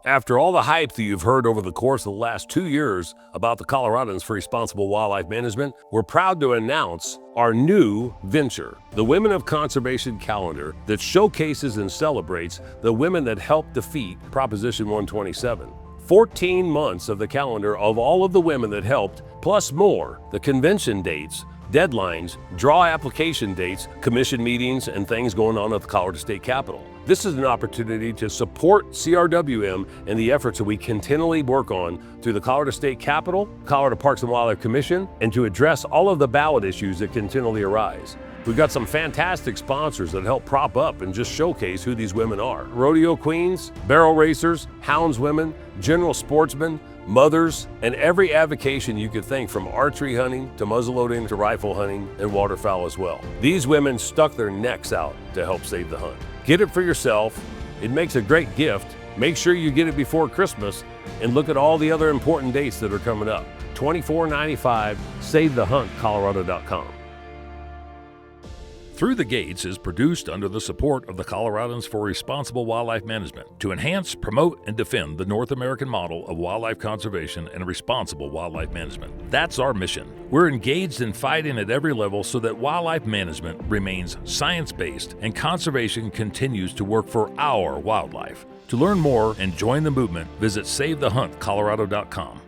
After all the hype that you've heard over the course of the last 2 years about the Coloradans for Responsible Wildlife Management, we're proud to announce our new venture, the Women of Conservation Calendar, that showcases and celebrates the women that helped defeat Proposition 127. 14 months of the calendar of all of the women that helped, plus more, the convention dates, deadlines, draw application dates, commission meetings, and things going on at the Colorado State Capitol. This is an opportunity to support CRWM and the efforts that we continually work on through the Colorado State Capitol, Colorado Parks and Wildlife Commission, and to address all of the ballot issues that continually arise. We've got some fantastic sponsors that help prop up and just showcase who these women are. Rodeo queens, barrel racers, houndswomen, general sportsmen, mothers, and every avocation you could think, from archery hunting to muzzleloading to rifle hunting and waterfowl as well. These women stuck their necks out to help save the hunt. Get it for yourself. It makes a great gift. Make sure you get it before Christmas, and look at all the other important dates that are coming up. $24.95, SaveTheHuntColorado.com. Through the Gates is produced under the support of the Coloradans for Responsible Wildlife Management to enhance, promote, and defend the North American model of wildlife conservation and responsible wildlife management. That's our mission. We're engaged in fighting at every level so that wildlife management remains science-based and conservation continues to work for our wildlife. To learn more and join the movement, visit SaveTheHuntColorado.com.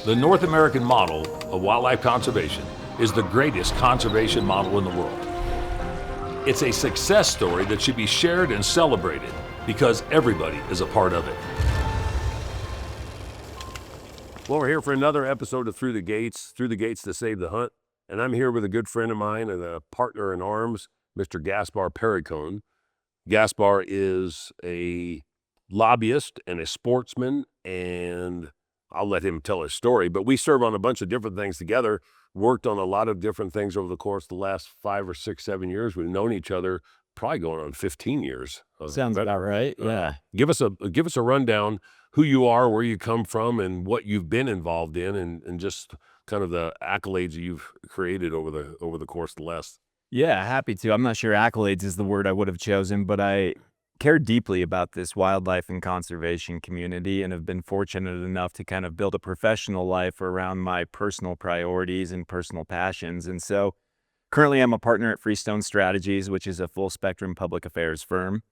The North American model of wildlife conservation is the greatest conservation model in the world. It's a success story that should be shared and celebrated because everybody is a part of it. Well, we're here for another episode of Through the Gates to Save the Hunt. And I'm here with a good friend of mine and a partner in arms, Mr. Gaspar Perricone. Gaspar is a lobbyist and a sportsman, and I'll let him tell his story, but we serve on a bunch of different things together, worked on a lot of different things over the course of the last 5 or 6, 7 years. We've known each other probably going on 15 years. Sounds about right, yeah. Give us a rundown, who you are, where you come from, and what you've been involved in, and just kind of the accolades that you've created over the course of the last. Yeah, happy to. I'm not sure accolades is the word I would have chosen, but I care deeply about this wildlife and conservation community and have been fortunate enough to kind of build a professional life around my personal priorities and personal passions. And so currently I'm a partner at Freestone Strategies, which is a full spectrum public affairs firm.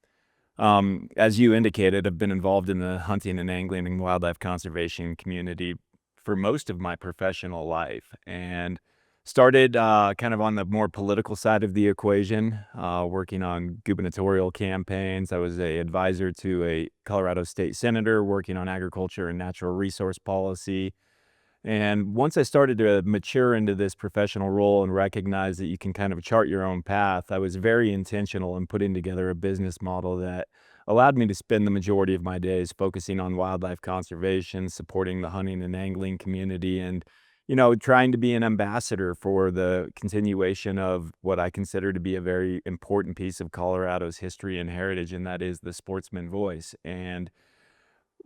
As you indicated, I've been involved in the hunting and angling and wildlife conservation community for most of my professional life, and started kind of on the more political side of the equation, working on gubernatorial campaigns. I was an advisor to a Colorado state senator working on agriculture and natural resource policy. And once I started to mature into this professional role and recognize that you can kind of chart your own path, I was very intentional in putting together a business model that allowed me to spend the majority of my days focusing on wildlife conservation, supporting the hunting and angling community, and trying to be an ambassador for the continuation of what I consider to be a very important piece of Colorado's history and heritage, and that is the sportsman voice. And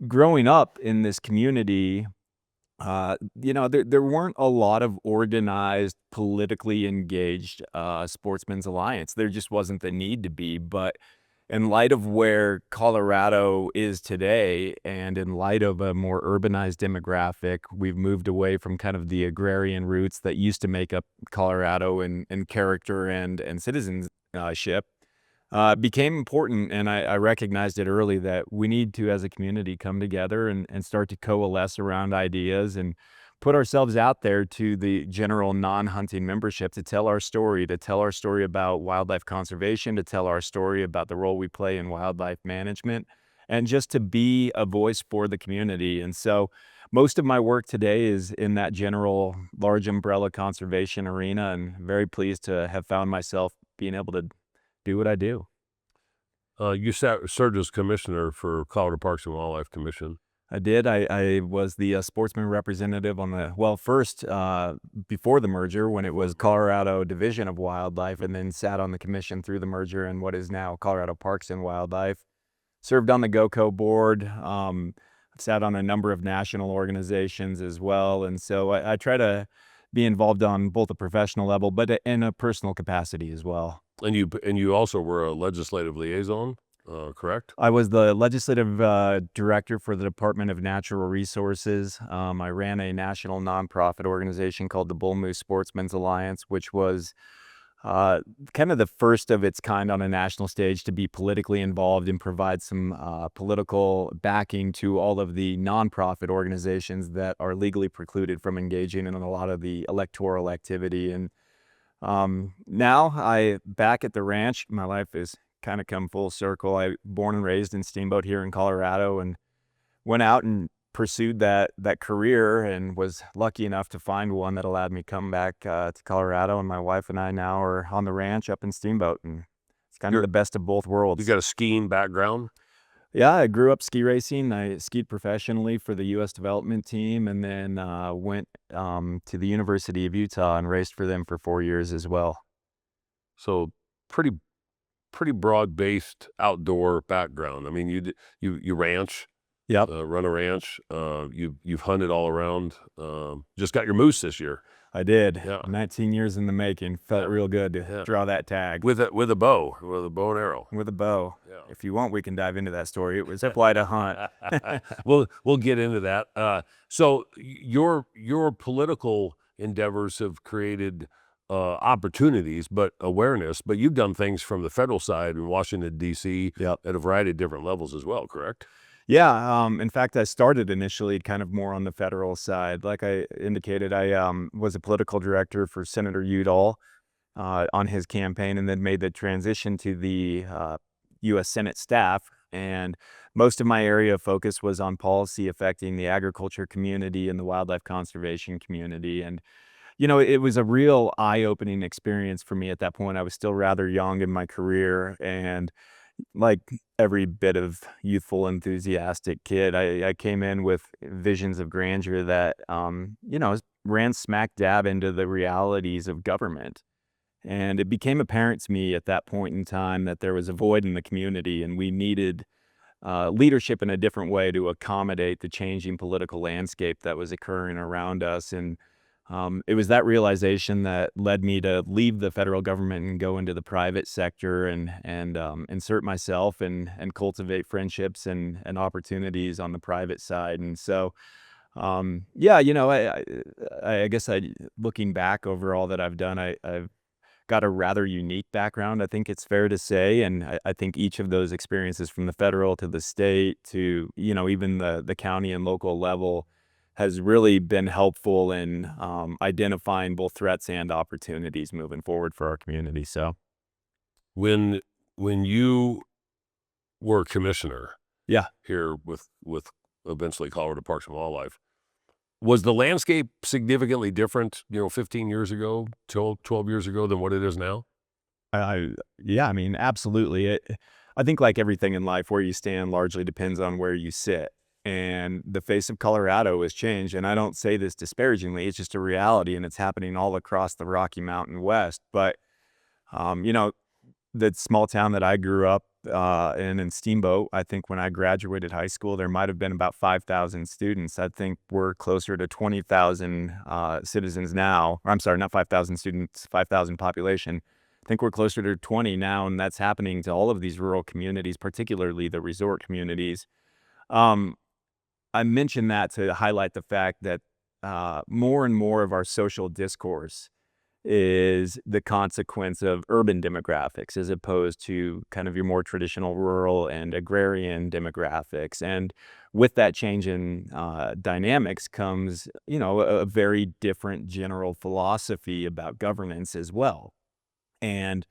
growing up in this community, there weren't a lot of organized, politically engaged sportsmen's alliance. There just wasn't the need to be, but in light of where Colorado is today, and in light of a more urbanized demographic, we've moved away from kind of the agrarian roots that used to make up Colorado in character and citizenship. Became important, and I recognized it early that we need to, as a community, come together and start to coalesce around ideas and put ourselves out there to the general non-hunting membership to tell our story about wildlife conservation, to tell our story about the role we play in wildlife management, and just to be a voice for the community. And so most of my work today is in that general large umbrella conservation arena, and very pleased to have found myself being able to do what I do. You served as commissioner for Colorado Parks and Wildlife Commission. I did. I was the sportsman representative on first before the merger, when it was Colorado Division of Wildlife, and then sat on the commission through the merger and what is now Colorado Parks and Wildlife. Served on the GOCO board, sat on a number of national organizations as well. And so I try to be involved on both a professional level, but in a personal capacity as well. And you also were a legislative liaison? correct? I was the legislative director for the Department of Natural Resources. I ran a national nonprofit organization called the Bull Moose Sportsmen's Alliance, which was kind of the first of its kind on a national stage to be politically involved and provide some political backing to all of the nonprofit organizations that are legally precluded from engaging in a lot of the electoral activity. And now I back at the ranch. My life is kind of come full circle. I born and raised in Steamboat here in Colorado, and went out and pursued that career, and was lucky enough to find one that allowed me to come back to Colorado. And my wife and I now are on the ranch up in Steamboat, and it's kind of the best of both You worlds. got a skiing background? Yeah, I grew up ski racing. I skied professionally for the U.S. development team, and then went to the University of Utah and raced for them for 4 years as well. So pretty broad-based outdoor background. I mean, you ranch, Yep, run a ranch. You've hunted all around. Just got your moose this year I did. Yeah. 19 years in the making. Felt real good to Yeah. draw that tag with a bow and arrow. with a bow. Yeah. If you want, we can dive into that story. It was quite a hunt. We'll get into that. So your political endeavors have created opportunities, but awareness. But you've done things from the federal side in Washington, D.C. Yep. at a variety of different levels as well, correct? Yeah, in fact, I started initially kind of more on the federal side. Like I indicated, I was a political director for Senator Udall on his campaign, and then made the transition to the U.S. Senate staff. And most of my area of focus was on policy affecting the agriculture community and the wildlife conservation community. And it was a real eye-opening experience for me at that point. I was still rather young in my career, and like every bit of youthful, enthusiastic kid, I came in with visions of grandeur that, ran smack dab into the realities of government. And it became apparent to me at that point in time that there was a void in the community, and we needed leadership in a different way to accommodate the changing political landscape that was occurring around us. And it was that realization that led me to leave the federal government and go into the private sector, and insert myself and cultivate friendships and opportunities on the private side. And so, yeah, I guess looking back over all that I've done, I've got a rather unique background, I think it's fair to say. And I think each of those experiences, from the federal to the state to, even the county and local level, has really been helpful in identifying both threats and opportunities moving forward for our community. So, When you were commissioner, yeah, here with eventually Colorado Parks and Wildlife, was the landscape significantly different, 15 years ago, 12 years ago, than what it is now? yeah, I mean, absolutely. I think, like everything in life, where you stand largely depends on where you sit. And the face of Colorado has changed. And I don't say this disparagingly, it's just a reality, and it's happening all across the Rocky Mountain West. But, the small town that I grew up in Steamboat, I think when I graduated high school, there might have been about 5,000 students. I think we're closer to 20,000 citizens now. Or I'm sorry, not 5,000 students, 5,000 population. I think we're closer to 20 now, and that's happening to all of these rural communities, particularly the resort communities. Um, I mention that to highlight the fact that more and more of our social discourse is the consequence of urban demographics, as opposed to kind of your more traditional rural and agrarian demographics. And with that change in dynamics comes, a very different general philosophy about governance as well. And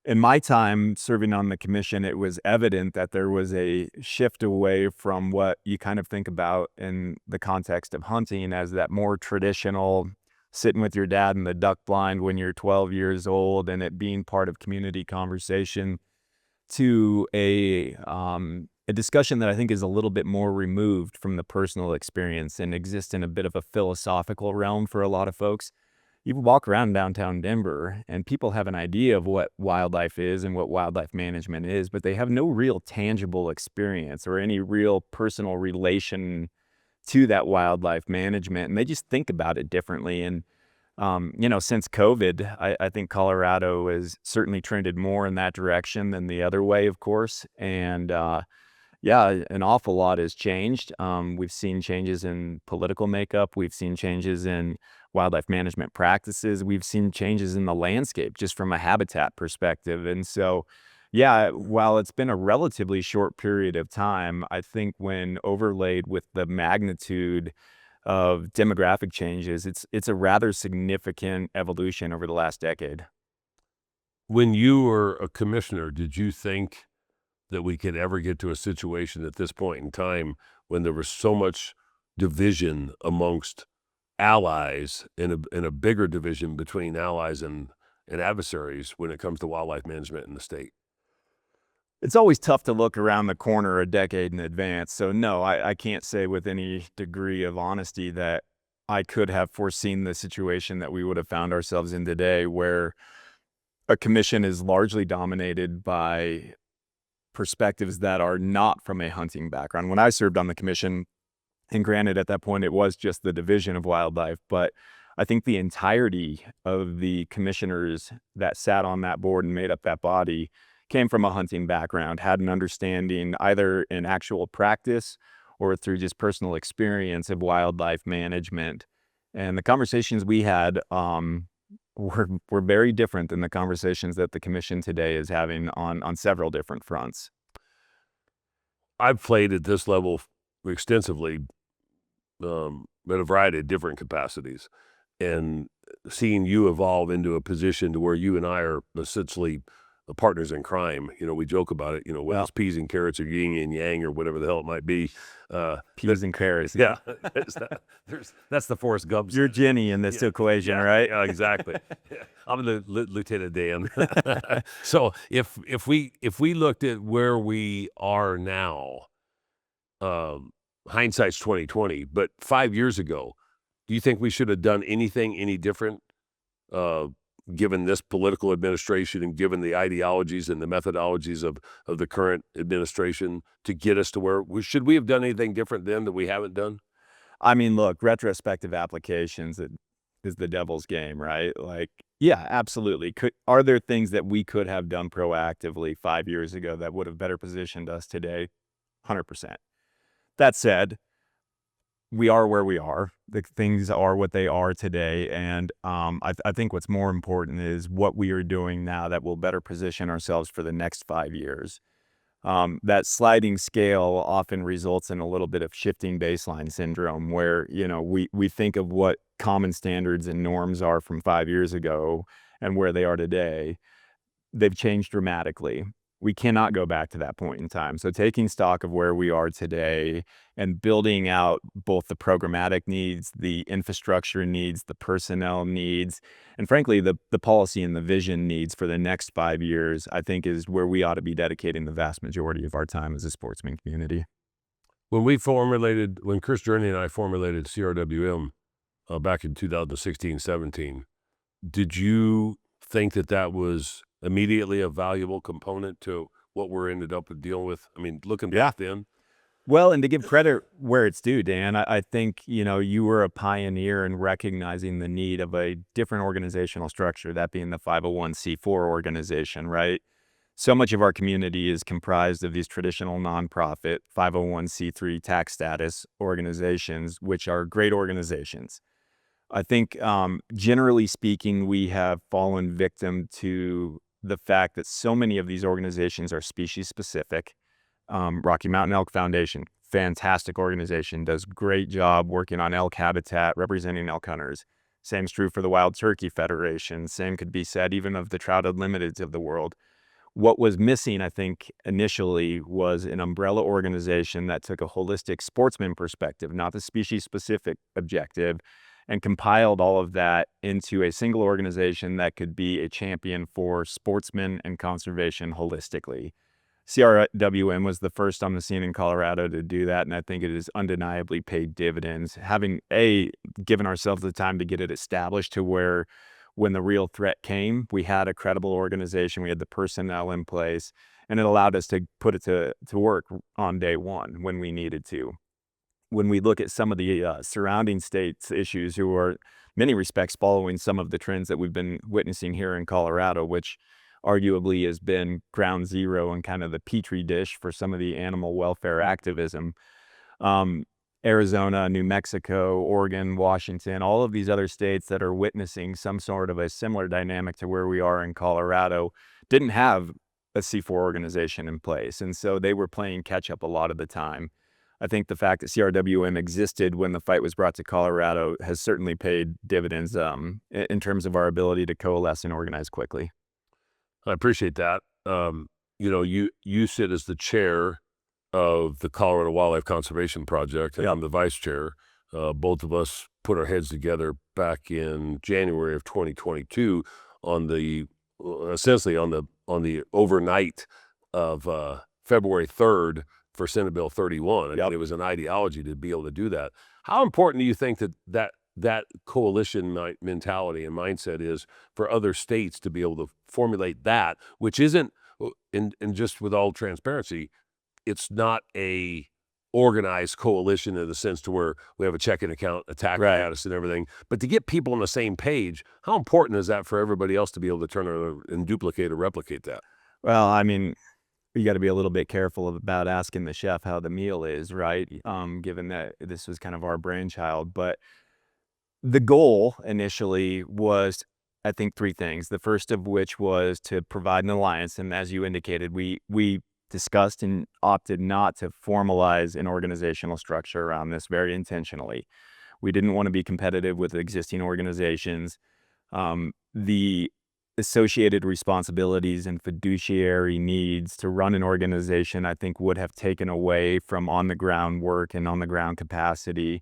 in my time serving on the commission, it was evident that there was a shift away from what you kind of think about in the context of hunting as that more traditional sitting with your dad in the duck blind when you're 12 years old and it being part of community conversation, to a discussion that I think is a little bit more removed from the personal experience and exists in a bit of a philosophical realm for a lot of folks. You walk around downtown Denver and people have an idea of what wildlife is and what wildlife management is, but they have no real tangible experience or any real personal relation to that wildlife management. And they just think about it differently. And Since COVID, I think Colorado has certainly trended more in that direction than the other way, of course. And yeah, an awful lot has changed. We've seen changes in political makeup. We've seen changes in wildlife management practices. We've seen changes in the landscape just from a habitat perspective. And so, yeah, while it's been a relatively short period of time, I think when overlaid with the magnitude of demographic changes, it's a rather significant evolution over the last decade. When you were a commissioner, did you think that we could ever get to a situation at this point in time when there was so much division amongst allies and a bigger division between allies and adversaries when it comes to wildlife management in the state? It's always tough to look around the corner a decade in advance. So no, I can't say with any degree of honesty that I could have foreseen the situation that we would have found ourselves in today, where a commission is largely dominated by perspectives that are not from a hunting background. When I served on the commission, and granted at that point it was just the division of wildlife, but I think the entirety of the commissioners that sat on that board and made up that body came from a hunting background, had an understanding either in actual practice or through just personal experience of wildlife management. And the conversations we had were very different than the conversations that the commission today is having on several different fronts. I've played at this level extensively, in a variety of different capacities, and seeing you evolve into a position to where you and I are essentially partners in crime. We joke about it, whether Well, it's peas and carrots or yin and yang or whatever the hell it might be. peas and carrots. Yeah, that's the Forrest Gump. You're Jenny in this equation, right? Yeah, exactly. Yeah, I'm the Lieutenant Dan. So if we looked at where we are now, hindsight's 2020, but 5 years ago, do you think we should have done anything any different, given this political administration and given the ideologies and the methodologies of the current administration to get us to where should we have done anything different then that we haven't done? I mean, look, retrospective applications is the devil's game, right? Like, yeah, absolutely. Are there things that we could have done proactively 5 years ago that would have better positioned us today? 100%. That said, we are where we are. The things are what they are today, and I think what's more important is what we are doing now that will better position ourselves for the next 5 years. That sliding scale often results in a little bit of shifting baseline syndrome, where we think of what common standards and norms are from 5 years ago and where they are today. They've changed dramatically. We cannot go back to that point in time. So taking stock of where we are today and building out both the programmatic needs, the infrastructure needs, the personnel needs, and frankly, the policy and the vision needs for the next 5 years, I think is where we ought to be dedicating the vast majority of our time as a sportsman community. When Chris Journey and I formulated CRWM back in 2016-17, did you think that was immediately a valuable component to what we're ended up dealing with? I mean, looking back then. Well, and to give credit where it's due, Dan, I think, you were a pioneer in recognizing the need of a different organizational structure, that being the 501c4 organization, right? So much of our community is comprised of these traditional nonprofit 501c3 tax status organizations, which are great organizations. I think, generally speaking, we have fallen victim to the fact that so many of these organizations are species specific. Rocky Mountain Elk Foundation, fantastic organization, does great job working on elk habitat, representing elk hunters. Same's true for the Wild Turkey Federation. Same could be said even of the Trout Unlimiteds of the world. What was missing, I think, initially was an umbrella organization that took a holistic sportsman perspective, not the species-specific objective, and compiled all of that into a single organization that could be a champion for sportsmen and conservation holistically. CRWM was the first on the scene in Colorado to do that, and I think it has undeniably paid dividends. Having given ourselves the time to get it established to where when the real threat came, we had a credible organization, we had the personnel in place, and it allowed us to put it to work on day one when we needed to. when we look at some of the surrounding states issues who are in many respects following some of the trends that we've been witnessing here in Colorado, which arguably has been ground zero and kind of the petri dish for some of the animal welfare activism. Um, Arizona, New Mexico, Oregon, Washington, all of these other states that are witnessing some sort of a similar dynamic to where we are in Colorado didn't have a C4 organization in place. And so they were playing catch up a lot of the time. I think the fact that CRWM existed when the fight was brought to Colorado has certainly paid dividends in terms of our ability to coalesce and organize quickly. I appreciate that. You sit as the chair of the Colorado Wildlife Conservation Project, and I'm the vice chair. Both of us put our heads together back in January of 2022 on the essentially on the overnight of February 3rd for Senate Bill 31. And it was an ideology to be able to do that. How important do you think that coalition mentality and mindset is for other states to be able to formulate that, which isn't, and just with all transparency, it's not a organized coalition in the sense to where we have a checking account, a tax status and everything, but to get people on the same page, how important is that for everybody else to be able to turn around and duplicate or replicate that? Well, I mean, you got to be a little bit careful about asking the chef how the meal is, right? Given that this was kind of our brainchild. But the goal initially was, I think, three things. The first of which was to provide an alliance. And as you indicated, we discussed and opted not to formalize an organizational structure around this very intentionally. We didn't want to be competitive with existing organizations. The associated responsibilities and fiduciary needs to run an organization, I think, would have taken away from on-the-ground work and on-the-ground capacity.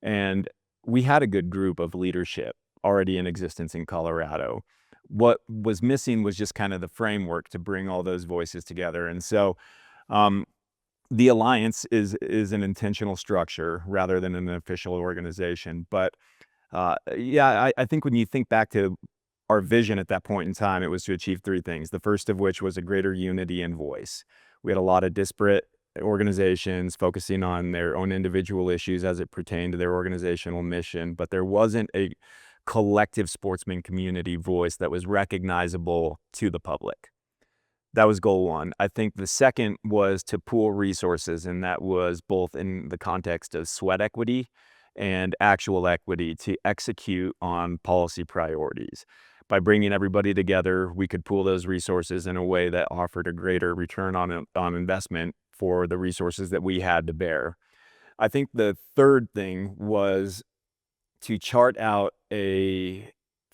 And we had a good group of leadership already in existence in Colorado. What was missing was just kind of the framework to bring all those voices together. And so the alliance is an intentional structure rather than an official organization. But I think when you think back to our vision at that point in time, it was to achieve three things. The first of which was a greater unity and voice. We had a lot of disparate organizations focusing on their own individual issues as it pertained to their organizational mission, but there wasn't a collective sportsman community voice that was recognizable to the public. That was goal one. I think the second was to pool resources, and that was both in the context of sweat equity and actual equity to execute on policy priorities. By bringing everybody together, we could pool those resources in a way that offered a greater return on investment for the resources that we had to bear. I think the third thing was to chart out a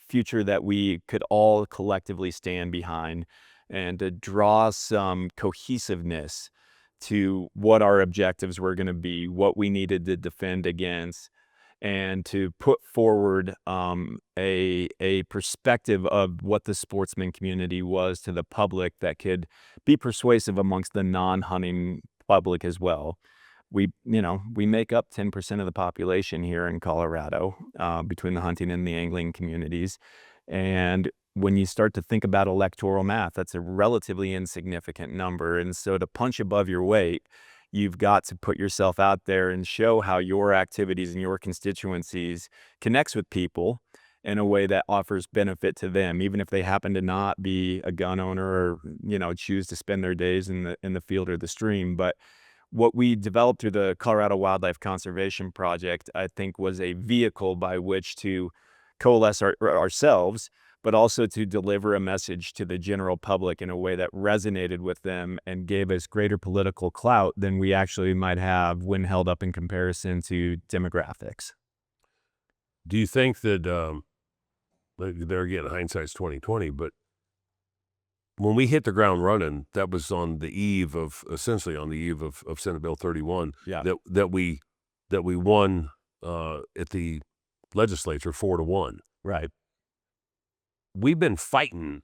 future that we could all collectively stand behind and to draw some cohesiveness to what our objectives were going to be, what we needed to defend against, and to put forward a perspective of what the sportsman community was to the public that could be persuasive amongst the non-hunting public as well. We make up 10% of the population here in Colorado between the hunting and the angling communities. And when you start to think about electoral math, that's a relatively insignificant number. And so to punch above your weight, you've got to put yourself out there and show how your activities and your constituencies connects with people in a way that offers benefit to them, even if they happen to not be a gun owner or, choose to spend their days in the field or the stream. But what we developed through the Colorado Wildlife Conservation Project, I think, was a vehicle by which to coalesce ourselves, but also to deliver a message to the general public in a way that resonated with them and gave us greater political clout than we actually might have when held up in comparison to demographics. Do you think that, there again, hindsight's 2020, but when we hit the ground running, that was on the eve of Senate Bill 31, that we won at the legislature 4-1. Right. We've been fighting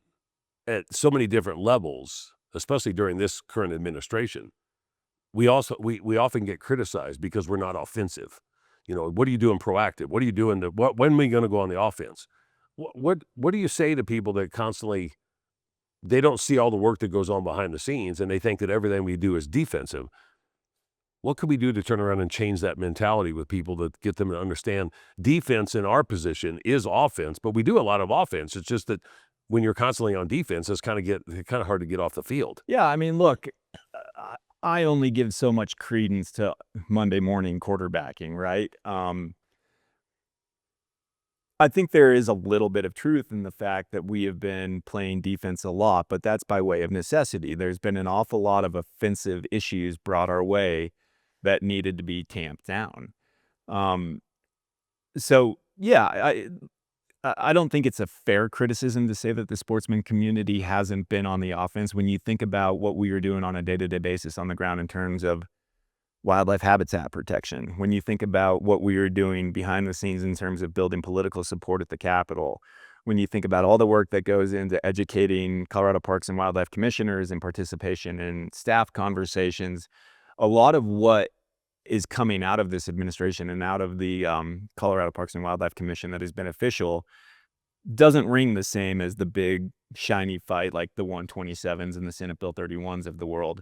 at so many different levels, especially during this current administration. We often get criticized because we're not offensive. What are you doing proactive? What are you doing when are we going to go on the offense? What do you say to people that constantly, they don't see all the work that goes on behind the scenes and they think that everything we do is defensive? What could we do to turn around and change that mentality with people to get them to understand defense in our position is offense, but we do a lot of offense. It's just that when you're constantly on defense, it's kind of hard to get off the field. Yeah, I mean, look, I only give so much credence to Monday morning quarterbacking, right? I think there is a little bit of truth in the fact that we have been playing defense a lot, but that's by way of necessity. There's been an awful lot of offensive issues brought our way that needed to be tamped down. Um, so yeah, I don't think it's a fair criticism to say that the sportsman community hasn't been on the offense when you think about what we are doing on a day-to-day basis on the ground in terms of wildlife habitat protection. When you think about what we are doing behind the scenes in terms of building political support at the Capitol, when you think about all the work that goes into educating Colorado Parks and Wildlife commissioners and participation in staff conversations, a lot of what is coming out of this administration and out of the Colorado Parks and Wildlife Commission that is beneficial doesn't ring the same as the big shiny fight like the 127s and the Senate Bill 31s of the world.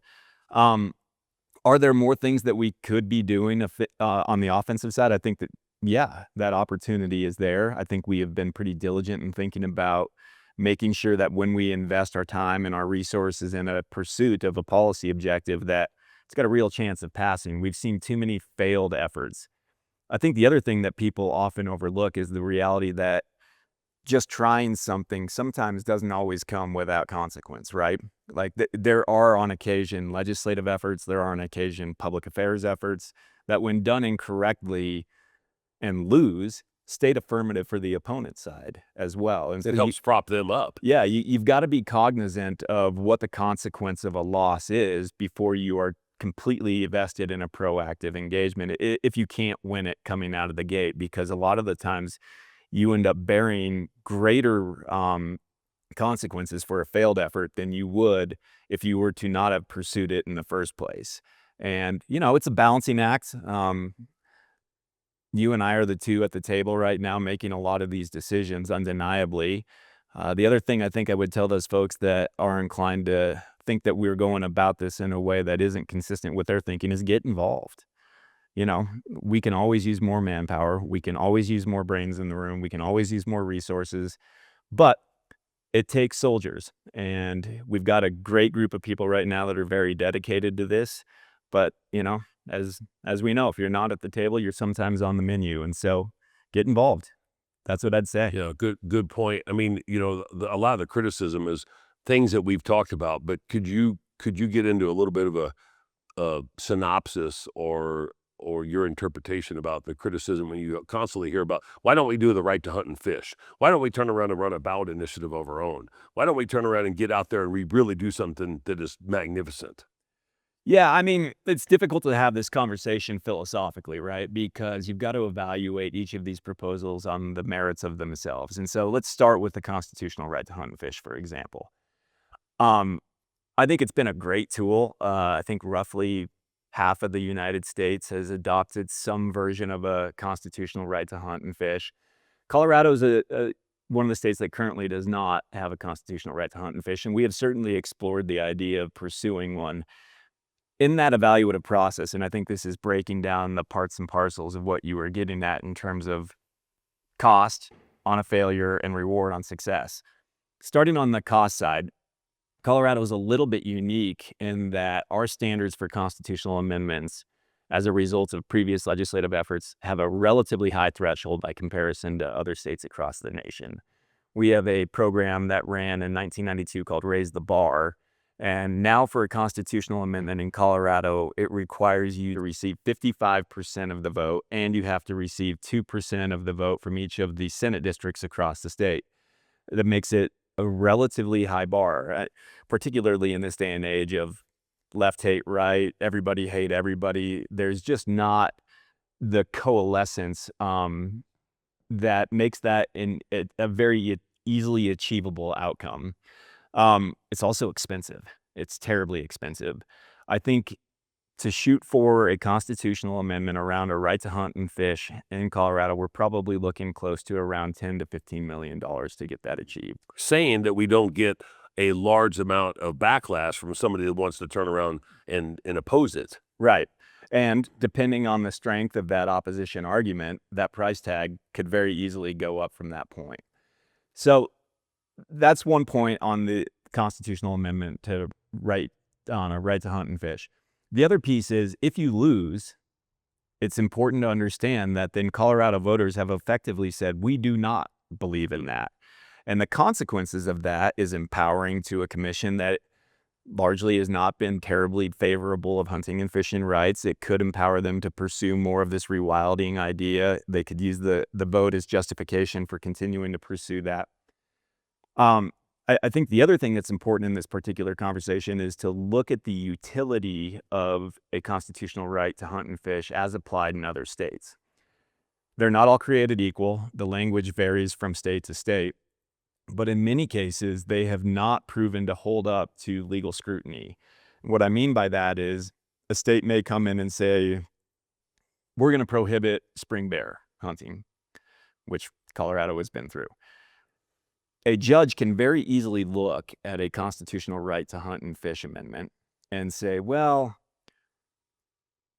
Are there more things that we could be doing on the offensive side? I think that, yeah, that opportunity is there. I think we have been pretty diligent in thinking about making sure that when we invest our time and our resources in a pursuit of a policy objective, that it's got a real chance of passing. We've seen too many failed efforts. I think the other thing that people often overlook is the reality that just trying something sometimes doesn't always come without consequence, right? Like there are on occasion legislative efforts, there are on occasion public affairs efforts that when done incorrectly and lose, state affirmative for the opponent's side as well. And so It helps prop them up. yeah, you've got to be cognizant of what the consequence of a loss is before you are completely vested in a proactive engagement if you can't win it coming out of the gate, because a lot of the times you end up bearing greater consequences for a failed effort than you would if you were to not have pursued it in the first place. And, it's a balancing act. You and I are the two at the table right now making a lot of these decisions, undeniably. The other thing I think I would tell those folks that are inclined to think that we're going about this in a way that isn't consistent with their thinking is get involved. We can always use more manpower. We can always use more brains in the room. We can always use more resources, but it takes soldiers. And we've got a great group of people right now that are very dedicated to this. But, as we know, if you're not at the table, you're sometimes on the menu. And so get involved. That's what I'd say. Yeah, good point. I mean, a lot of the criticism is things that we've talked about, but could you get into a little bit of a synopsis or your interpretation about the criticism when you constantly hear about, why don't we do the right to hunt and fish? Why don't we turn around and run a ballot initiative of our own? Why don't we turn around and get out there and we really do something that is magnificent? Yeah, I mean, it's difficult to have this conversation philosophically, right? Because you've got to evaluate each of these proposals on the merits of themselves. And so let's start with the constitutional right to hunt and fish, for example. I think it's been a great tool. I think roughly half of the United States has adopted some version of a constitutional right to hunt and fish. Colorado is one of the states that currently does not have a constitutional right to hunt and fish, and we have certainly explored the idea of pursuing one in that evaluative process. And I think this is breaking down the parts and parcels of what you were getting at in terms of cost on a failure and reward on success. Starting on the cost side, Colorado is a little bit unique in that our standards for constitutional amendments, as a result of previous legislative efforts, have a relatively high threshold by comparison to other states across the nation. We have a program that ran in 1992 called Raise the Bar. And now for a constitutional amendment in Colorado, it requires you to receive 55% of the vote, and you have to receive 2% of the vote from each of the Senate districts across the state. That makes it a relatively high bar, particularly in this day and age of left hate right, everybody hate everybody. There's just not the coalescence that makes that a very easily achievable outcome. It's also expensive. It's terribly expensive. I think to shoot for a constitutional amendment around a right to hunt and fish in Colorado, we're probably looking close to around $10 to $15 million to get that achieved. Saying that we don't get a large amount of backlash from somebody that wants to turn around and oppose it. Right. And depending on the strength of that opposition argument, that price tag could very easily go up from that point. So that's one point on the constitutional amendment to right on a right to hunt and fish. The other piece is if you lose, it's important to understand that then Colorado voters have effectively said, we do not believe in that. And the consequences of that is empowering to a commission that largely has not been terribly favorable of hunting and fishing rights. It could empower them to pursue more of this rewilding idea. They could use the vote as justification for continuing to pursue that. I think the other thing that's important in this particular conversation is to look at the utility of a constitutional right to hunt and fish as applied in other states. They're not all created equal. The language varies from state to state. But in many cases, they have not proven to hold up to legal scrutiny. What I mean by that is a state may come in and say, we're going to prohibit spring bear hunting, which Colorado has been through. A judge can very easily look at a constitutional right to hunt and fish amendment and say, well,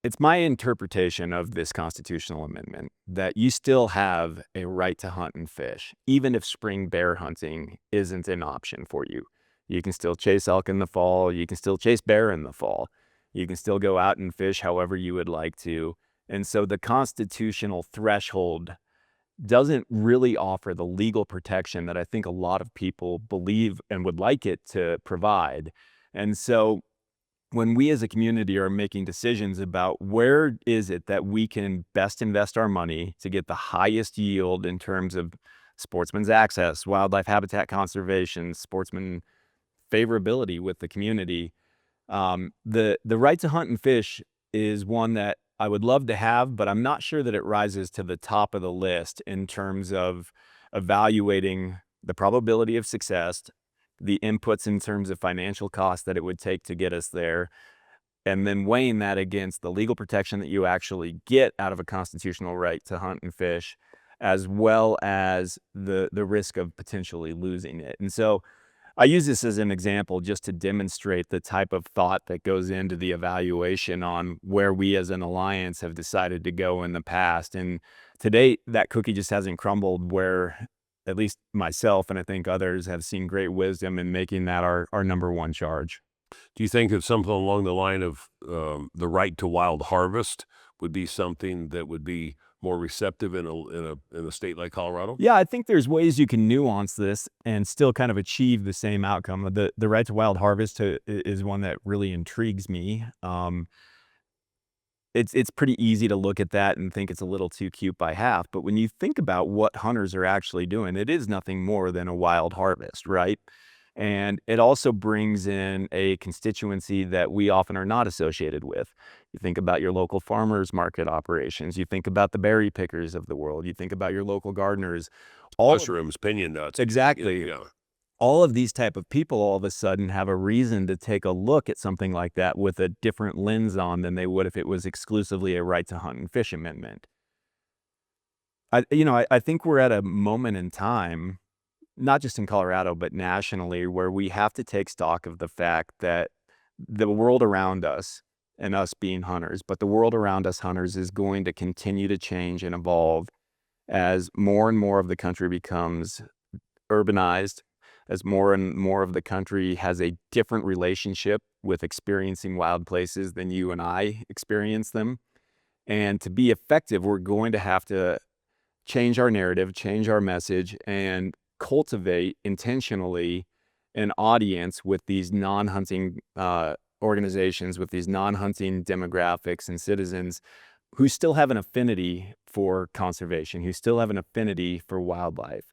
it's my interpretation of this constitutional amendment that you still have a right to hunt and fish, even if spring bear hunting isn't an option for you. You can still chase elk in the fall. You can still chase bear in the fall. You can still go out and fish however you would like to. And so the constitutional threshold doesn't really offer the legal protection that I think a lot of people believe and would like it to provide. And so when we as a community are making decisions about where is it that we can best invest our money to get the highest yield in terms of sportsman's access, wildlife habitat conservation, sportsman favorability with the community, the right to hunt and fish is one that I would love to have, but I'm not sure that it rises to the top of the list in terms of evaluating the probability of success, the inputs in terms of financial costs that it would take to get us there, and then weighing that against the legal protection that you actually get out of a constitutional right to hunt and fish, as well as the risk of potentially losing it. And so I use this as an example just to demonstrate the type of thought that goes into the evaluation on where we as an alliance have decided to go in the past. And to date, that cookie just hasn't crumbled, where at least myself and I think others have seen great wisdom in making that our number one charge. Do you think that something along the line of the right to wild harvest would be something that would be more receptive in a state like Colorado? Yeah, I think there's ways you can nuance this and still kind of achieve the same outcome. The right to wild harvest is one that really intrigues me. It's pretty easy to look at that and think it's a little too cute by half. But when you think about what hunters are actually doing, it is nothing more than a wild harvest, right? And it also brings in a constituency that we often are not associated with. You think about your local farmers market operations. You think about the berry pickers of the world. You think about your local gardeners. Mushrooms, pinion nuts. Exactly. Yeah. All of these type of people all of a sudden have a reason to take a look at something like that with a different lens on than they would if it was exclusively a right to hunt and fish amendment. I think we're at a moment in time, not just in Colorado, but nationally, where we have to take stock of the fact that the world around us, and us being hunters, but the world around us hunters is going to continue to change and evolve as more and more of the country becomes urbanized, as more and more of the country has a different relationship with experiencing wild places than you and I experience them. And to be effective, we're going to have to change our narrative, change our message, and cultivate intentionally an audience with these non-hunting organizations, with these non-hunting demographics and citizens who still have an affinity for conservation, who still have an affinity for wildlife.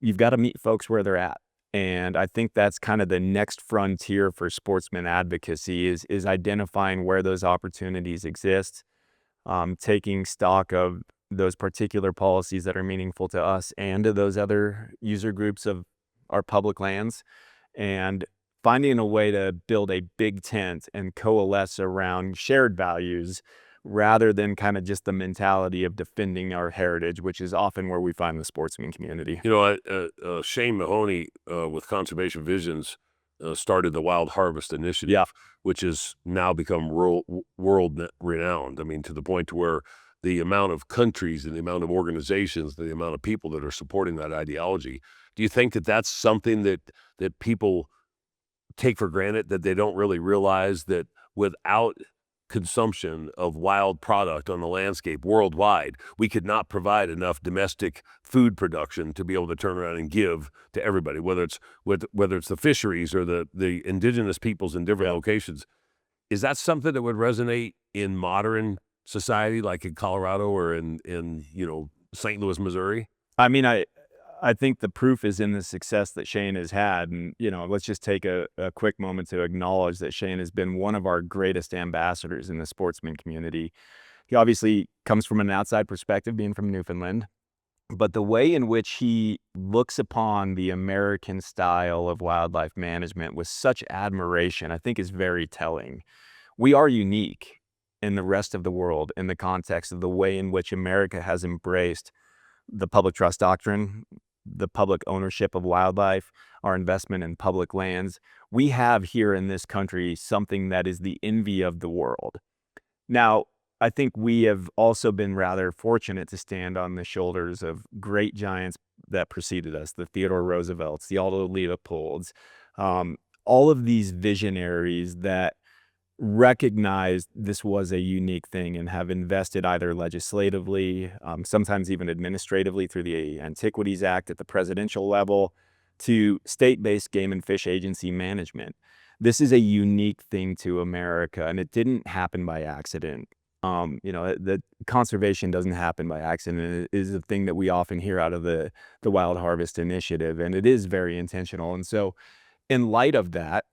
You've got to meet folks where they're at. And I think that's kind of the next frontier for sportsman advocacy is identifying where those opportunities exist, taking stock of those particular policies that are meaningful to us and to those other user groups of our public lands, and finding a way to build a big tent and coalesce around shared values rather than kind of just the mentality of defending our heritage, which is often where we find the sportsman community. Shane Mahoney with Conservation Visions started the Wild Harvest Initiative, Yeah. which has now become world renowned. I mean, to the point to where the amount of countries and the amount of organizations, the amount of people that are supporting that ideology. Do you think that that's something that people take for granted, that they don't really realize that without consumption of wild product on the landscape worldwide, we could not provide enough domestic food production to be able to turn around and give to everybody, whether it's the fisheries or the indigenous peoples in different locations. Is that something that would resonate in modern society, like in Colorado or in St. Louis, Missouri? I mean, I think the proof is in the success that Shane has had. And, let's just take a quick moment to acknowledge that Shane has been one of our greatest ambassadors in the sportsman community. He obviously comes from an outside perspective, being from Newfoundland, but the way in which he looks upon the American style of wildlife management with such admiration, I think is very telling. We are unique in the rest of the world in the context of the way in which America has embraced the public trust doctrine, the public ownership of wildlife, our investment in public lands. We have here in this country something that is the envy of the world. Now, I think we have also been rather fortunate to stand on the shoulders of great giants that preceded us, the Theodore Roosevelts, the Aldo Leopolds, all of these visionaries that recognized this was a unique thing and have invested either legislatively, sometimes even administratively through the Antiquities Act at the presidential level, to state-based game and fish agency management. This is a unique thing to America, and it didn't happen by accident. The conservation doesn't happen by accident. It is a thing that we often hear out of the Wild Harvest Initiative, and it is very intentional. And so in light of that,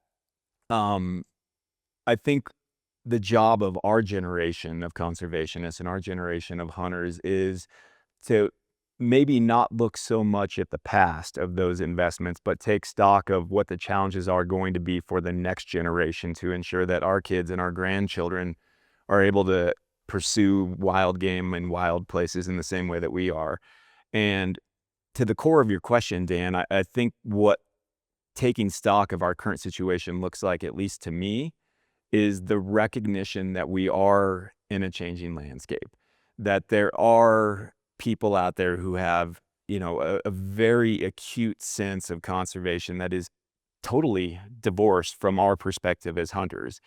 I think the job of our generation of conservationists and our generation of hunters is to maybe not look so much at the past of those investments, but take stock of what the challenges are going to be for the next generation to ensure that our kids and our grandchildren are able to pursue wild game in wild places in the same way that we are. And to the core of your question, Dan, I think what taking stock of our current situation looks like, at least to me, is the recognition that we are in a changing landscape, that there are people out there who have, a very acute sense of conservation that is totally divorced from our perspective as hunters.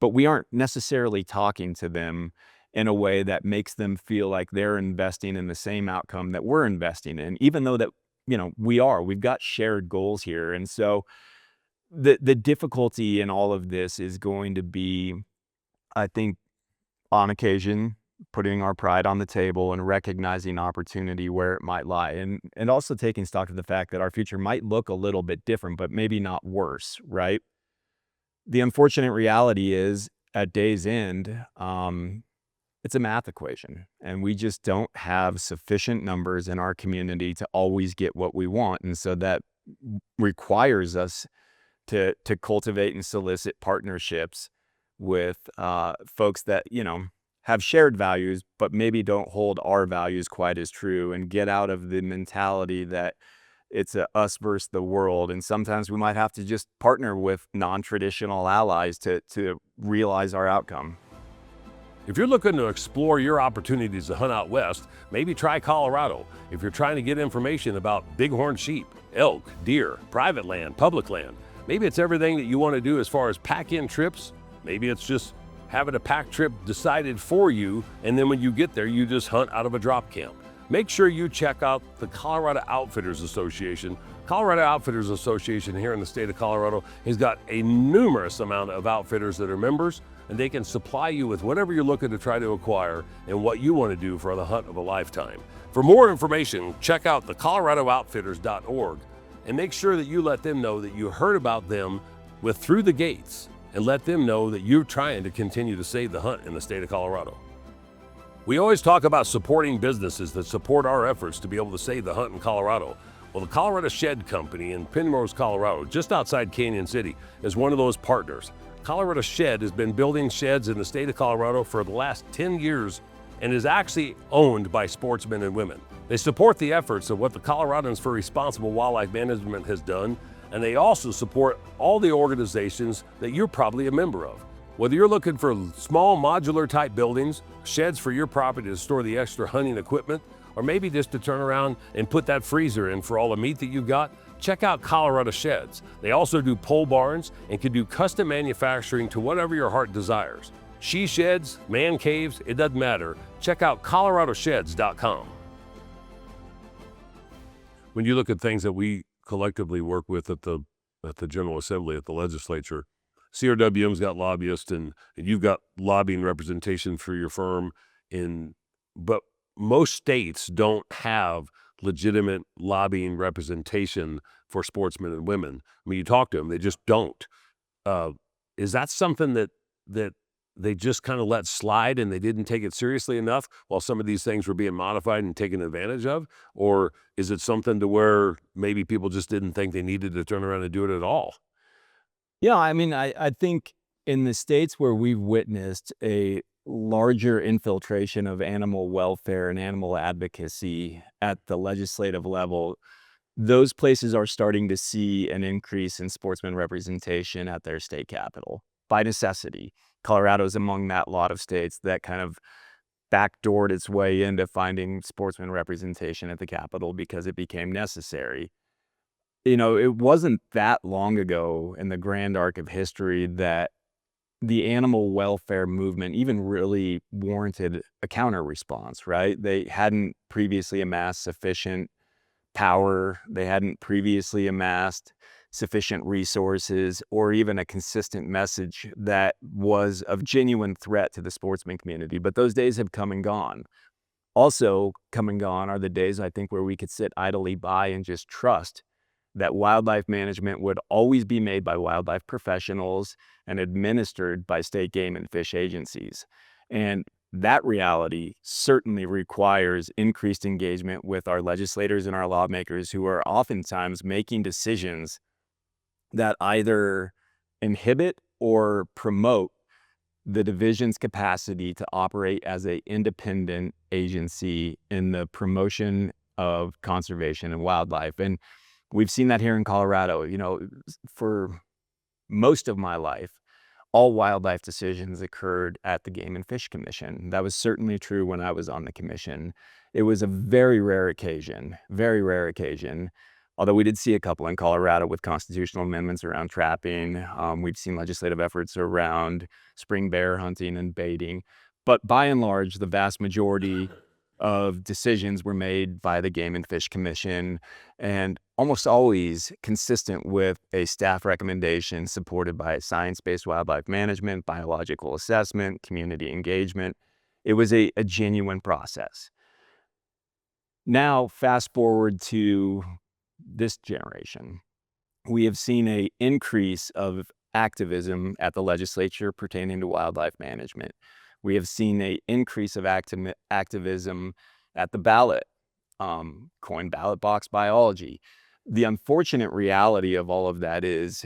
But we aren't necessarily talking to them in a way that makes them feel like they're investing in the same outcome that we're investing in, even though that, we've got shared goals here. And so the difficulty in all of this is going to be, I think, on occasion, putting our pride on the table and recognizing opportunity where it might lie, and also taking stock of the fact that our future might look a little bit different, but maybe not worse, right? The unfortunate reality is, at day's end, it's a math equation, and we just don't have sufficient numbers in our community to always get what we want, and so that requires us to cultivate and solicit partnerships with folks that, have shared values, but maybe don't hold our values quite as true, and get out of the mentality that it's a us versus the world. And sometimes we might have to just partner with non-traditional allies to realize our outcome. If you're looking to explore your opportunities to hunt out west, maybe try Colorado. If you're trying to get information about bighorn sheep, elk, deer, private land, public land, maybe it's everything that you want to do as far as pack-in trips. Maybe it's just having a pack trip decided for you, and then when you get there, you just hunt out of a drop camp. Make sure you check out the Colorado Outfitters Association. Colorado Outfitters Association here in the state of Colorado has got a numerous amount of outfitters that are members, and they can supply you with whatever you're looking to try to acquire and what you want to do for the hunt of a lifetime. For more information, check out the coloradooutfitters.org, and make sure that you let them know that you heard about them with Through the Gates, and let them know that you're trying to continue to save the hunt in the state of Colorado. We always talk about supporting businesses that support our efforts to be able to save the hunt in Colorado. Well, the Colorado Shed Company in Penrose, Colorado, just outside Canyon City, is one of those partners. Colorado Shed has been building sheds in the state of Colorado for the last 10 years and is actually owned by sportsmen and women. They support the efforts of what the Coloradans for Responsible Wildlife Management has done, and they also support all the organizations that you're probably a member of. Whether you're looking for small modular type buildings, sheds for your property to store the extra hunting equipment, or maybe just to turn around and put that freezer in for all the meat that you've got, check out Colorado Sheds. They also do pole barns and can do custom manufacturing to whatever your heart desires. She sheds, man caves, it doesn't matter. Check out coloradosheds.com. When you look at things that we collectively work with at the General Assembly, at the legislature, CRWM's got lobbyists and you've got lobbying representation for your firm, but most states don't have legitimate lobbying representation for sportsmen and women. I mean, you talk to them, they just don't. Is that something that they just kind of let slide and they didn't take it seriously enough while some of these things were being modified and taken advantage of? Or is it something to where maybe people just didn't think they needed to turn around and do it at all? Yeah, I mean, I think in the states where we've witnessed a larger infiltration of animal welfare and animal advocacy at the legislative level, those places are starting to see an increase in sportsman representation at their state capital by necessity. Colorado's among that lot of states that kind of backdoored its way into finding sportsman representation at the Capitol because it became necessary. You know, it wasn't that long ago in the grand arc of history that the animal welfare movement even really warranted a counter response, right? They hadn't previously amassed sufficient power. They hadn't previously amassed sufficient resources or even a consistent message that was of genuine threat to the sportsman community. But those days have come and gone. Also come and gone are the days, I think, where we could sit idly by and just trust that wildlife management would always be made by wildlife professionals and administered by state game and fish agencies. And that reality certainly requires increased engagement with our legislators and our lawmakers who are oftentimes making decisions that either inhibit or promote the division's capacity to operate as an independent agency in the promotion of conservation and wildlife. And we've seen that here in Colorado. You know, for most of my life, all wildlife decisions occurred at the Game and Fish Commission. That was certainly true when I was on the commission. It was a very rare occasion, although we did see a couple in Colorado with constitutional amendments around trapping. We've seen legislative efforts around spring bear hunting and baiting. But by and large, the vast majority of decisions were made by the Game and Fish Commission, and almost always consistent with a staff recommendation supported by science-based wildlife management, biological assessment, community engagement. It was a genuine process. Now, fast forward to this generation. We have seen an increase of activism at the legislature pertaining to wildlife management. We have seen an increase of activism at the ballot, coined ballot box biology. The unfortunate reality of all of that is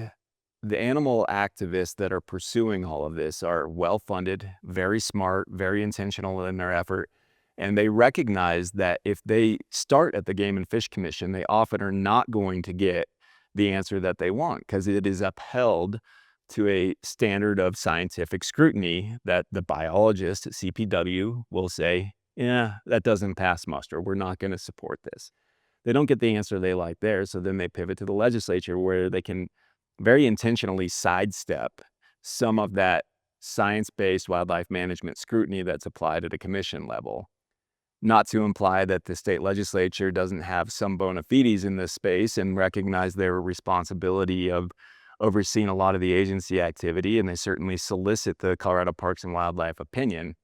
the animal activists that are pursuing all of this are well-funded, very smart, very intentional in their effort, and they recognize that if they start at the Game and Fish Commission, they often are not going to get the answer that they want because it is upheld to a standard of scientific scrutiny that the biologist at CPW will say, yeah, that doesn't pass muster. We're not going to support this. They don't get the answer they like there, so then they pivot to the legislature where they can very intentionally sidestep some of that science-based wildlife management scrutiny that's applied at a commission level. Not to imply that the state legislature doesn't have some bona fides in this space and recognize their responsibility of overseeing a lot of the agency activity, and they certainly solicit the Colorado Parks and Wildlife opinion.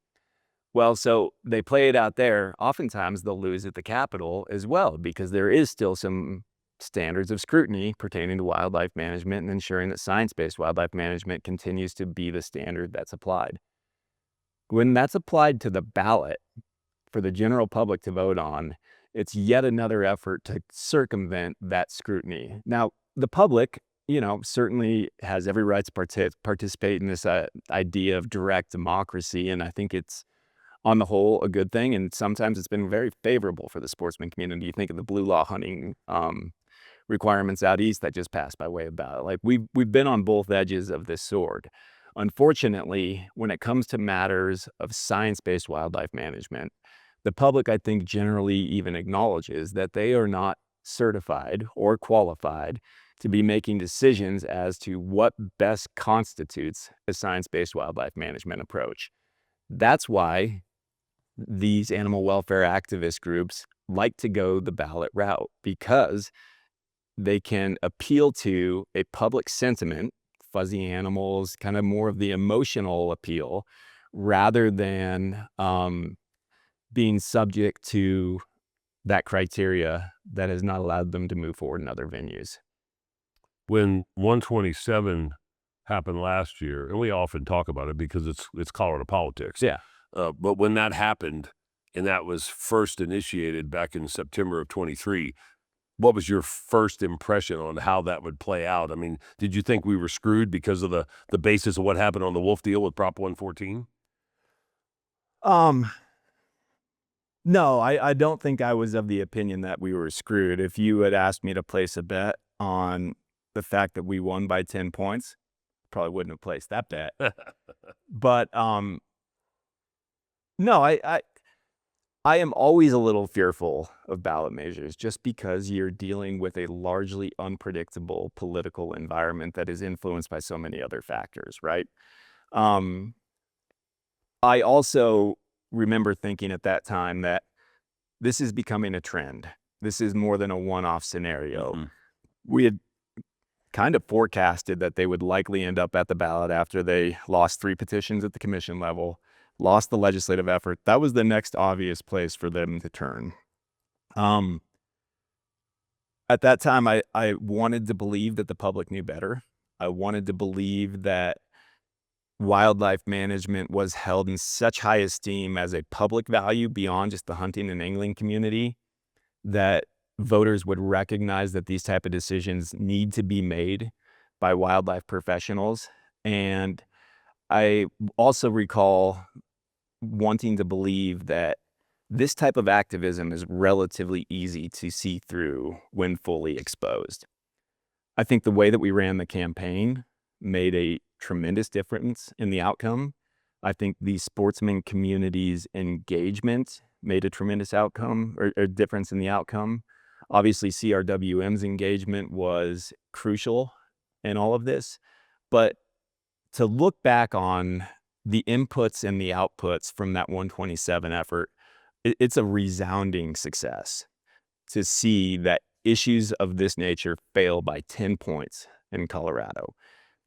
Well, so they play it out there. Oftentimes they'll lose at the Capitol as well, because there is still some standards of scrutiny pertaining to wildlife management and ensuring that science-based wildlife management continues to be the standard that's applied. When that's applied to the ballot for the general public to vote on, it's yet another effort to circumvent that scrutiny. Now, the public, certainly has every right to participate in this idea of direct democracy, and I think it's, on the whole, a good thing, and sometimes it's been very favorable for the sportsman community. You think of the blue law hunting requirements out east that just passed by way of ballot. Like we've been on both edges of this sword. Unfortunately, when it comes to matters of science-based wildlife management, the public, I think, generally even acknowledges that they are not certified or qualified to be making decisions as to what best constitutes a science-based wildlife management approach. That's why these animal welfare activist groups like to go the ballot route, because they can appeal to a public sentiment, fuzzy animals, kind of more of the emotional appeal, rather than being subject to that criteria that has not allowed them to move forward in other venues. When 127 happened last year, and we often talk about it because it's Colorado politics. Yeah. But when that happened, and that was first initiated back in September of 23, what was your first impression on how that would play out? I mean, did you think we were screwed because of the basis of what happened on the wolf deal with Prop 114? No, I don't think I was of the opinion that we were screwed. If you had asked me to place a bet on the fact that we won by 10 points, probably wouldn't have placed that bet. But no, I am always a little fearful of ballot measures just because you're dealing with a largely unpredictable political environment that is influenced by so many other factors, right? I also remember thinking at that time that this is becoming a trend. This is more than a one-off scenario. Mm-hmm. We had kind of forecasted that they would likely end up at the ballot after they lost 3 petitions at the commission level, lost the legislative effort. That was the next obvious place for them to turn. At that time, I wanted to believe that the public knew better. I wanted to believe that wildlife management was held in such high esteem as a public value beyond just the hunting and angling community, that voters would recognize that these type of decisions need to be made by wildlife professionals. And I also recall wanting to believe that this type of activism is relatively easy to see through when fully exposed. I think the way that we ran the campaign made a tremendous difference in the outcome. I think the sportsman community's engagement made a tremendous outcome or difference in the outcome. Obviously, CRWM's engagement was crucial in all of this, but to look back on the inputs and the outputs from that 127 effort, it's a resounding success to see that issues of this nature fail by 10 points in Colorado.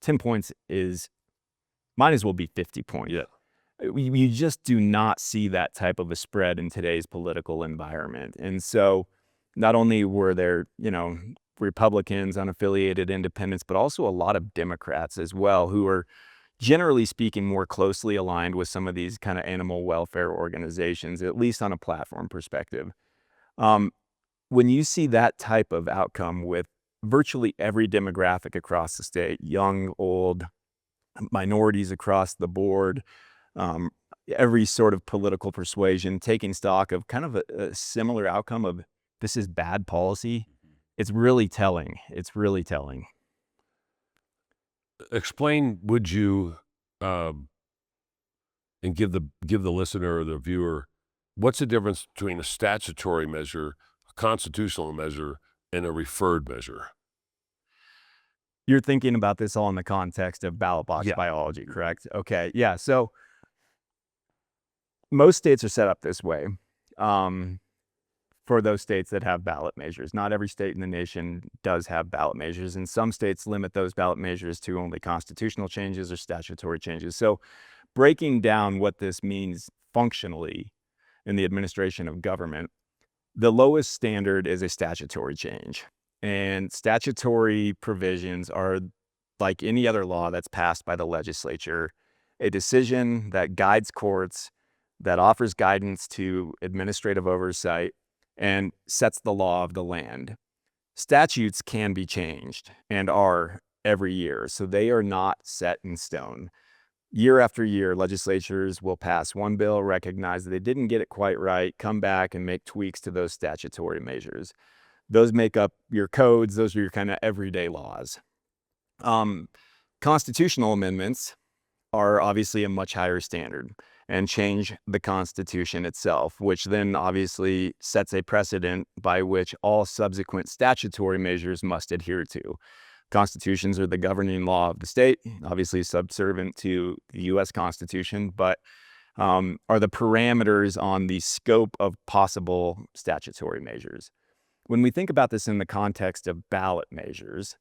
10 points might as well be 50 points. Yeah. You just do not see that type of a spread in today's political environment. And so not only were there, Republicans, unaffiliated independents, but also a lot of Democrats as well, who are generally speaking more closely aligned with some of these kind of animal welfare organizations, at least on a platform perspective. When you see that type of outcome with virtually every demographic across the state, young, old, minorities across the board, every sort of political persuasion, taking stock of kind of a similar outcome of this is bad policy, it's really telling. It's really telling. Explain, would you, and give the listener or the viewer, what's the difference between a statutory measure, a constitutional measure, and a referred measure? You're thinking about this all in the context of ballot box Yeah. biology, correct? Okay, yeah. So most states are set up this way for those states that have ballot measures. Not every state in the nation does have ballot measures, and some states limit those ballot measures to only constitutional changes or statutory changes. So breaking down what this means functionally in the administration of government, the lowest standard is a statutory change. And statutory provisions are like any other law that's passed by the legislature, a decision that guides courts, that offers guidance to administrative oversight, and sets the law of the land. Statutes can be changed and are every year, so they are not set in stone. Year after year, legislatures will pass one bill, recognize that they didn't get it quite right, come back and make tweaks to those statutory measures. Those make up your codes. Those are your kind of everyday laws. Constitutional amendments are obviously a much higher standard and change the Constitution itself, which then obviously sets a precedent by which all subsequent statutory measures must adhere to. Constitutions are the governing law of the state, obviously subservient to the U.S. Constitution, but are the parameters on the scope of possible statutory measures. When we think about this in the context of ballot measures,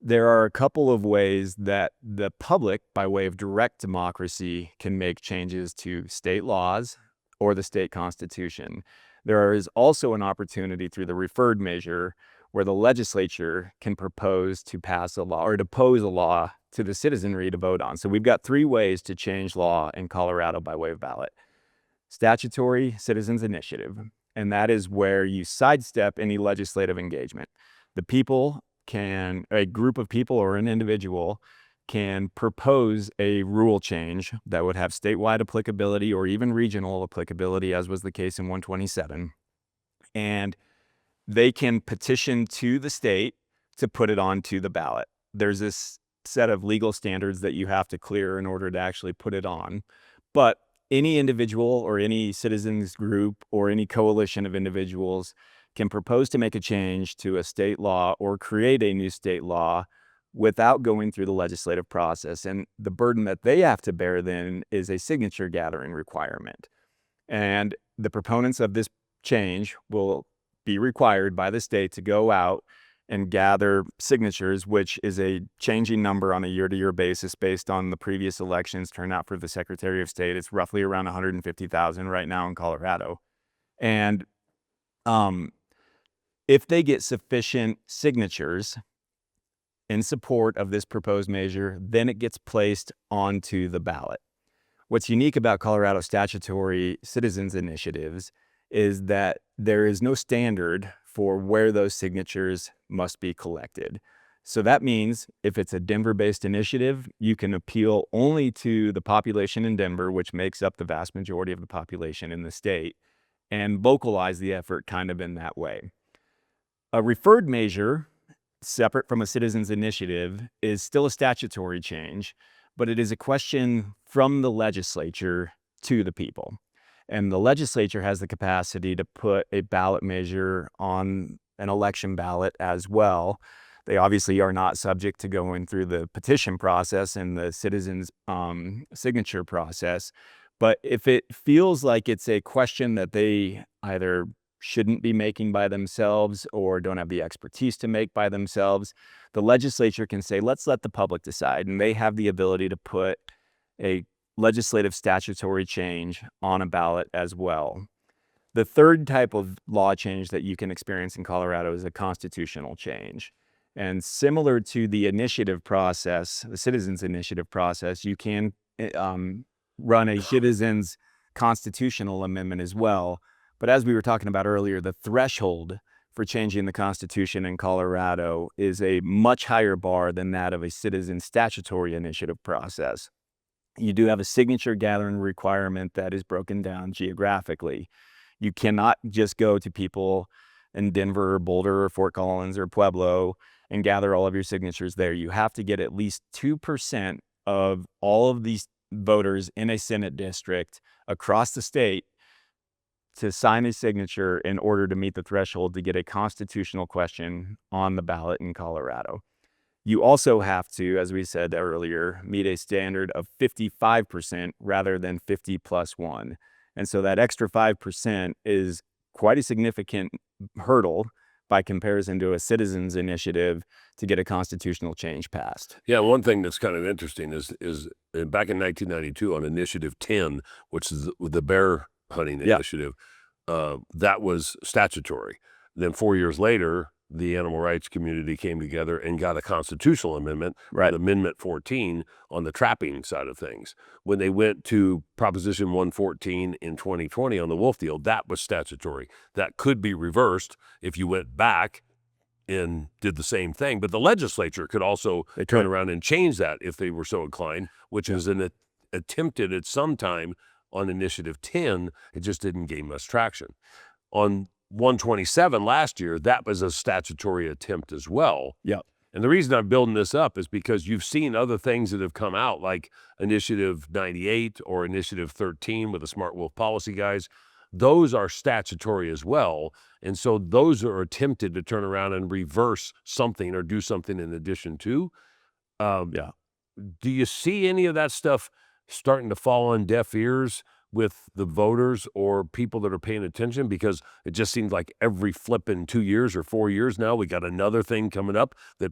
there are a couple of ways that the public, by way of direct democracy, can make changes to state laws or the state constitution. There is also an opportunity through the referred measure where the legislature can propose to pass a law or to pose a law to the citizenry to vote on. So we've got three ways to change law in Colorado by way of ballot. Statutory citizens initiative, and that is where you sidestep any legislative engagement. The people a group of people or an individual can propose a rule change that would have statewide applicability or even regional applicability, as was the case in 127. And they can petition to the state to put it onto the ballot. There's this set of legal standards that you have to clear in order to actually put it on. But any individual or any citizens group or any coalition of individuals can propose to make a change to a state law or create a new state law without going through the legislative process. And the burden that they have to bear then is a signature gathering requirement. And the proponents of this change will be required by the state to go out and gather signatures, which is a changing number on a year-to-year basis based on the previous elections turnout for the Secretary of State. It's roughly around 150,000 right now in Colorado. And if they get sufficient signatures in support of this proposed measure, then it gets placed onto the ballot. What's unique about Colorado statutory citizens initiatives is that there is no standard for where those signatures must be collected. So that means if it's a Denver-based initiative, you can appeal only to the population in Denver, which makes up the vast majority of the population in the state, and localize the effort kind of in that way. A referred measure, separate from a citizens initiative, is still a statutory change, but it is a question from the legislature to the people. And the legislature has the capacity to put a ballot measure on an election ballot as well. They obviously are not subject to going through the petition process and the citizens' signature process. But if it feels like it's a question that they either shouldn't be making by themselves or don't have the expertise to make by themselves, the legislature can say, let's let the public decide. And they have the ability to put a legislative statutory change on a ballot as well. The third type of law change that you can experience in Colorado is a constitutional change. And similar to the initiative process, the citizens initiative process, you can run a citizens constitutional amendment as well. But as we were talking about earlier, the threshold for changing the Constitution in Colorado is a much higher bar than that of a citizen statutory initiative process. You do have a signature gathering requirement that is broken down geographically. You cannot just go to people in Denver or Boulder or Fort Collins or Pueblo and gather all of your signatures there. You have to get at least 2% of all of these voters in a Senate district across the state to sign a signature in order to meet the threshold to get a constitutional question on the ballot in Colorado. You also have to, as we said earlier, meet a standard of 55% rather than 50 plus 1. And so that extra 5% is quite a significant hurdle by comparison to a citizens initiative to get a constitutional change passed. Yeah, one thing that's kind of interesting is back in 1992 on Initiative 10, which is the bear hunting initiative, that was statutory. Then 4 years later, the animal rights community came together and got a constitutional amendment, Amendment 14, on the trapping side of things. When they went to Proposition 114 in 2020 on the wolf deal, that was statutory. That could be reversed if you went back and did the same thing. But the legislature could also turn around and change that if they were so inclined, which is attempted at some time on Initiative 10. It just didn't gain much traction. On 127 last year, that was a statutory attempt as well. Yep. And the reason I'm building this up is because you've seen other things that have come out, like Initiative 98 or Initiative 13 with the Smart Wolf policy guys. Those are statutory as well. And so those are attempted to turn around and reverse something or do something in addition to. Yeah. Do you see any of that stuff starting to fall on deaf ears with the voters or people that are paying attention? Because it just seems like every flipping 2 years or 4 years now, we got another thing coming up that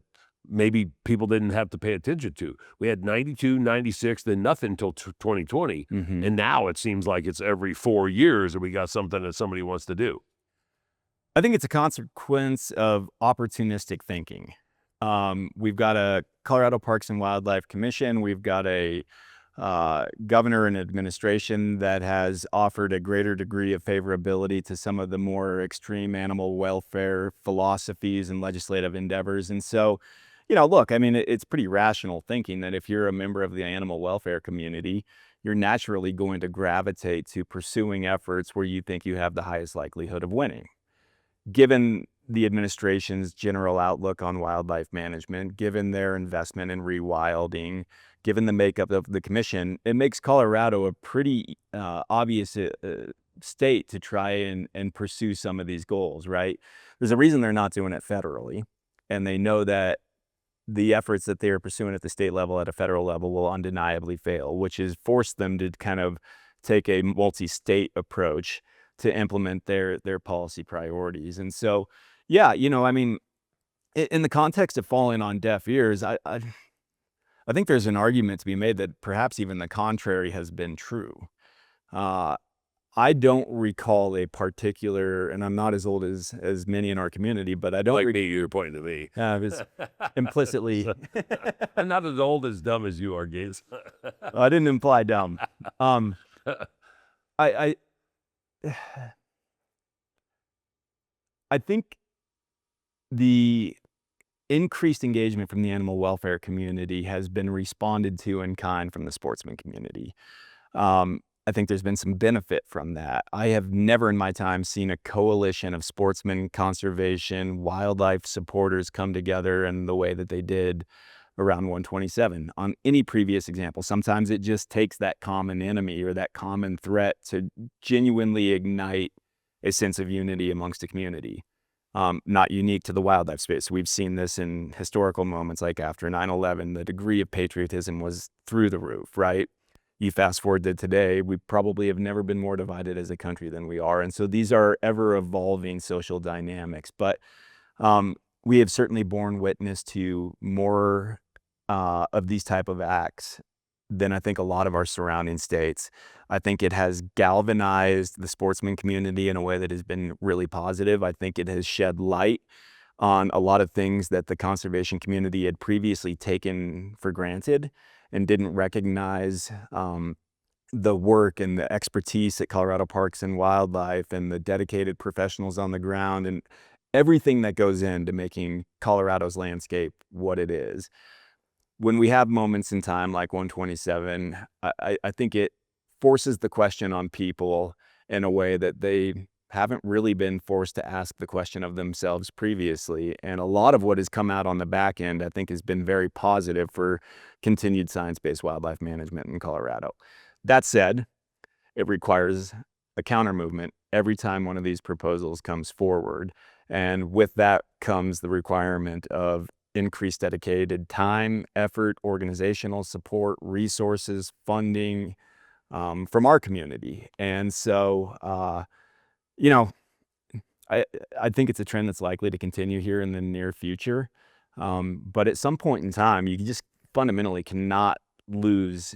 maybe people didn't have to pay attention to. We had 92, 96, then nothing until 2020. Mm-hmm. And now it seems like it's every 4 years that we got something that somebody wants to do. I think it's a consequence of opportunistic thinking. We've got a Colorado Parks and Wildlife Commission. We've got a governor and administration that has offered a greater degree of favorability to some of the more extreme animal welfare philosophies and legislative endeavors. And so, look, I mean, it's pretty rational thinking that if you're a member of the animal welfare community, you're naturally going to gravitate to pursuing efforts where you think you have the highest likelihood of winning. Given the administration's general outlook on wildlife management, given their investment in rewilding, given the makeup of the commission, it makes Colorado a pretty obvious state to try and pursue some of these goals, right? There's a reason they're not doing it federally, and they know that the efforts that they are pursuing at the state level, at a federal level, will undeniably fail, which has forced them to kind of take a multi-state approach to implement their policy priorities. And so, yeah, I mean, in the context of falling on deaf ears, I think there's an argument to be made that perhaps even the contrary has been true. I don't recall a particular, and I'm not as old as many in our community, but I don't. Like me, you're pointing to me. It was implicitly. I'm not as old as dumb as you are, Gaze. I didn't imply dumb. I think the increased engagement from the animal welfare community has been responded to in kind from the sportsman community. I think there's been some benefit from that. I have never in my time seen a coalition of sportsmen, conservation, wildlife supporters come together in the way that they did around 127 on any previous example. Sometimes it just takes that common enemy or that common threat to genuinely ignite a sense of unity amongst a community. Not unique to the wildlife space. We've seen this in historical moments like after 9/11. The degree of patriotism was through the roof, right? You fast forward to today, we probably have never been more divided as a country than we are. And so these are ever evolving social dynamics. But we have certainly borne witness to more of these type of acts than I think a lot of our surrounding states. I think it has galvanized the sportsman community in a way that has been really positive. I think it has shed light on a lot of things that the conservation community had previously taken for granted and didn't recognize the work and the expertise at Colorado Parks and Wildlife and the dedicated professionals on the ground and everything that goes into making Colorado's landscape what it is. When we have moments in time like 127, I think it forces the question on people in a way that they haven't really been forced to ask the question of themselves previously. And a lot of what has come out on the back end, I think, has been very positive for continued science-based wildlife management in Colorado. That said, it requires a counter movement every time one of these proposals comes forward. And with that comes the requirement of increased dedicated time, effort, organizational support, resources, funding from our community. And so, I think it's a trend that's likely to continue here in the near future. But at some point in time, you just fundamentally cannot lose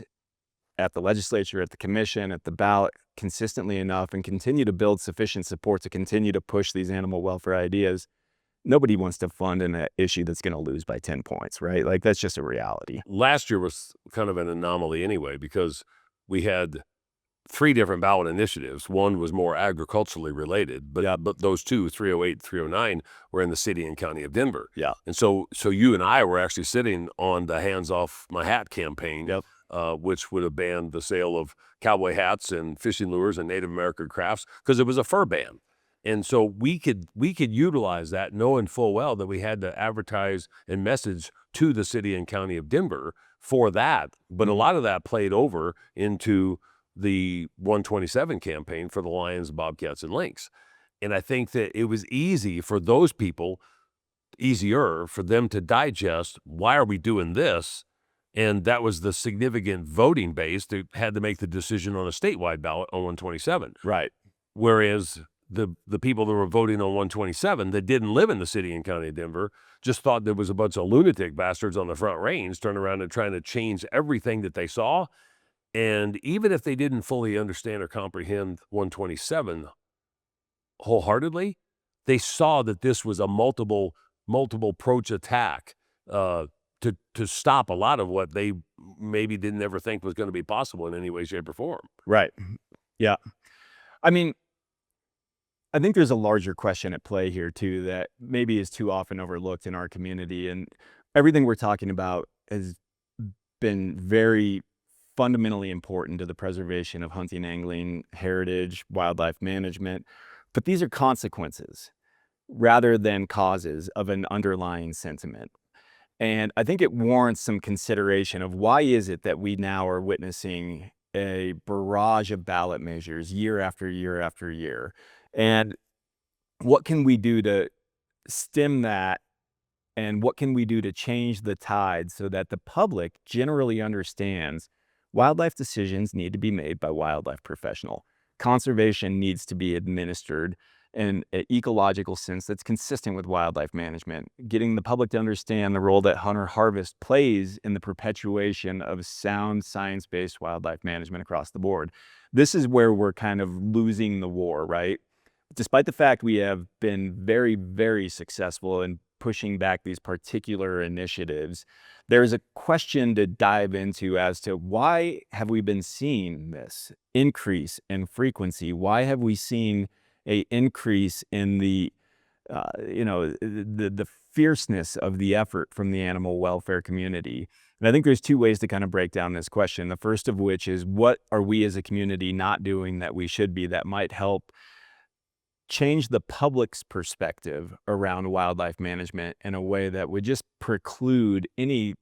at the legislature, at the commission, at the ballot consistently enough and continue to build sufficient support to continue to push these animal welfare ideas. Nobody wants to fund an issue that's going to lose by 10 points, right? Like, that's just a reality. Last year was kind of an anomaly anyway, because we had 3 different ballot initiatives. One was more agriculturally related, but those two, 308, 309, were in the city and county of Denver. Yeah. And so you and I were actually sitting on the Hands Off My Hat campaign, which would have banned the sale of cowboy hats and fishing lures and Native American crafts because it was a fur ban. And so we could utilize that, knowing full well that we had to advertise and message to the city and county of Denver for that. But a lot of that played over into the 127 campaign for the Lions, Bobcats, and Lynx. And I think that it was easier for them to digest, why are we doing this? And that was the significant voting base that had to make the decision on a statewide ballot on 127. Right. Whereas the people that were voting on 127 that didn't live in the city and county of Denver just thought there was a bunch of lunatic bastards on the Front Range turning around and trying to change everything that they saw. And even if they didn't fully understand or comprehend 127 wholeheartedly, they saw that this was a multiple approach attack to stop a lot of what they maybe didn't ever think was going to be possible in any way, shape, or form. Right. Yeah. I mean, I think there's a larger question at play here too that maybe is too often overlooked in our community. And everything we're talking about has been very fundamentally important to the preservation of hunting, angling, heritage, wildlife management. But these are consequences rather than causes of an underlying sentiment. And I think it warrants some consideration of why is it that we now are witnessing a barrage of ballot measures year after year after year. And what can we do to stem that? And what can we do to change the tide so that the public generally understands wildlife decisions need to be made by wildlife professional. Conservation needs to be administered in an ecological sense that's consistent with wildlife management, getting the public to understand the role that hunter-harvest plays in the perpetuation of sound science-based wildlife management across the board. This is where we're kind of losing the war, right? Despite the fact we have been very, very successful in pushing back these particular initiatives, there is a question to dive into as to why have we been seeing this increase in frequency? Why have we seen a increase in the fierceness of the effort from the animal welfare community? And I think there's two ways to kind of break down this question. The first of which is, what are we as a community not doing that we should be that might help change the public's perspective around wildlife management in a way that would just preclude any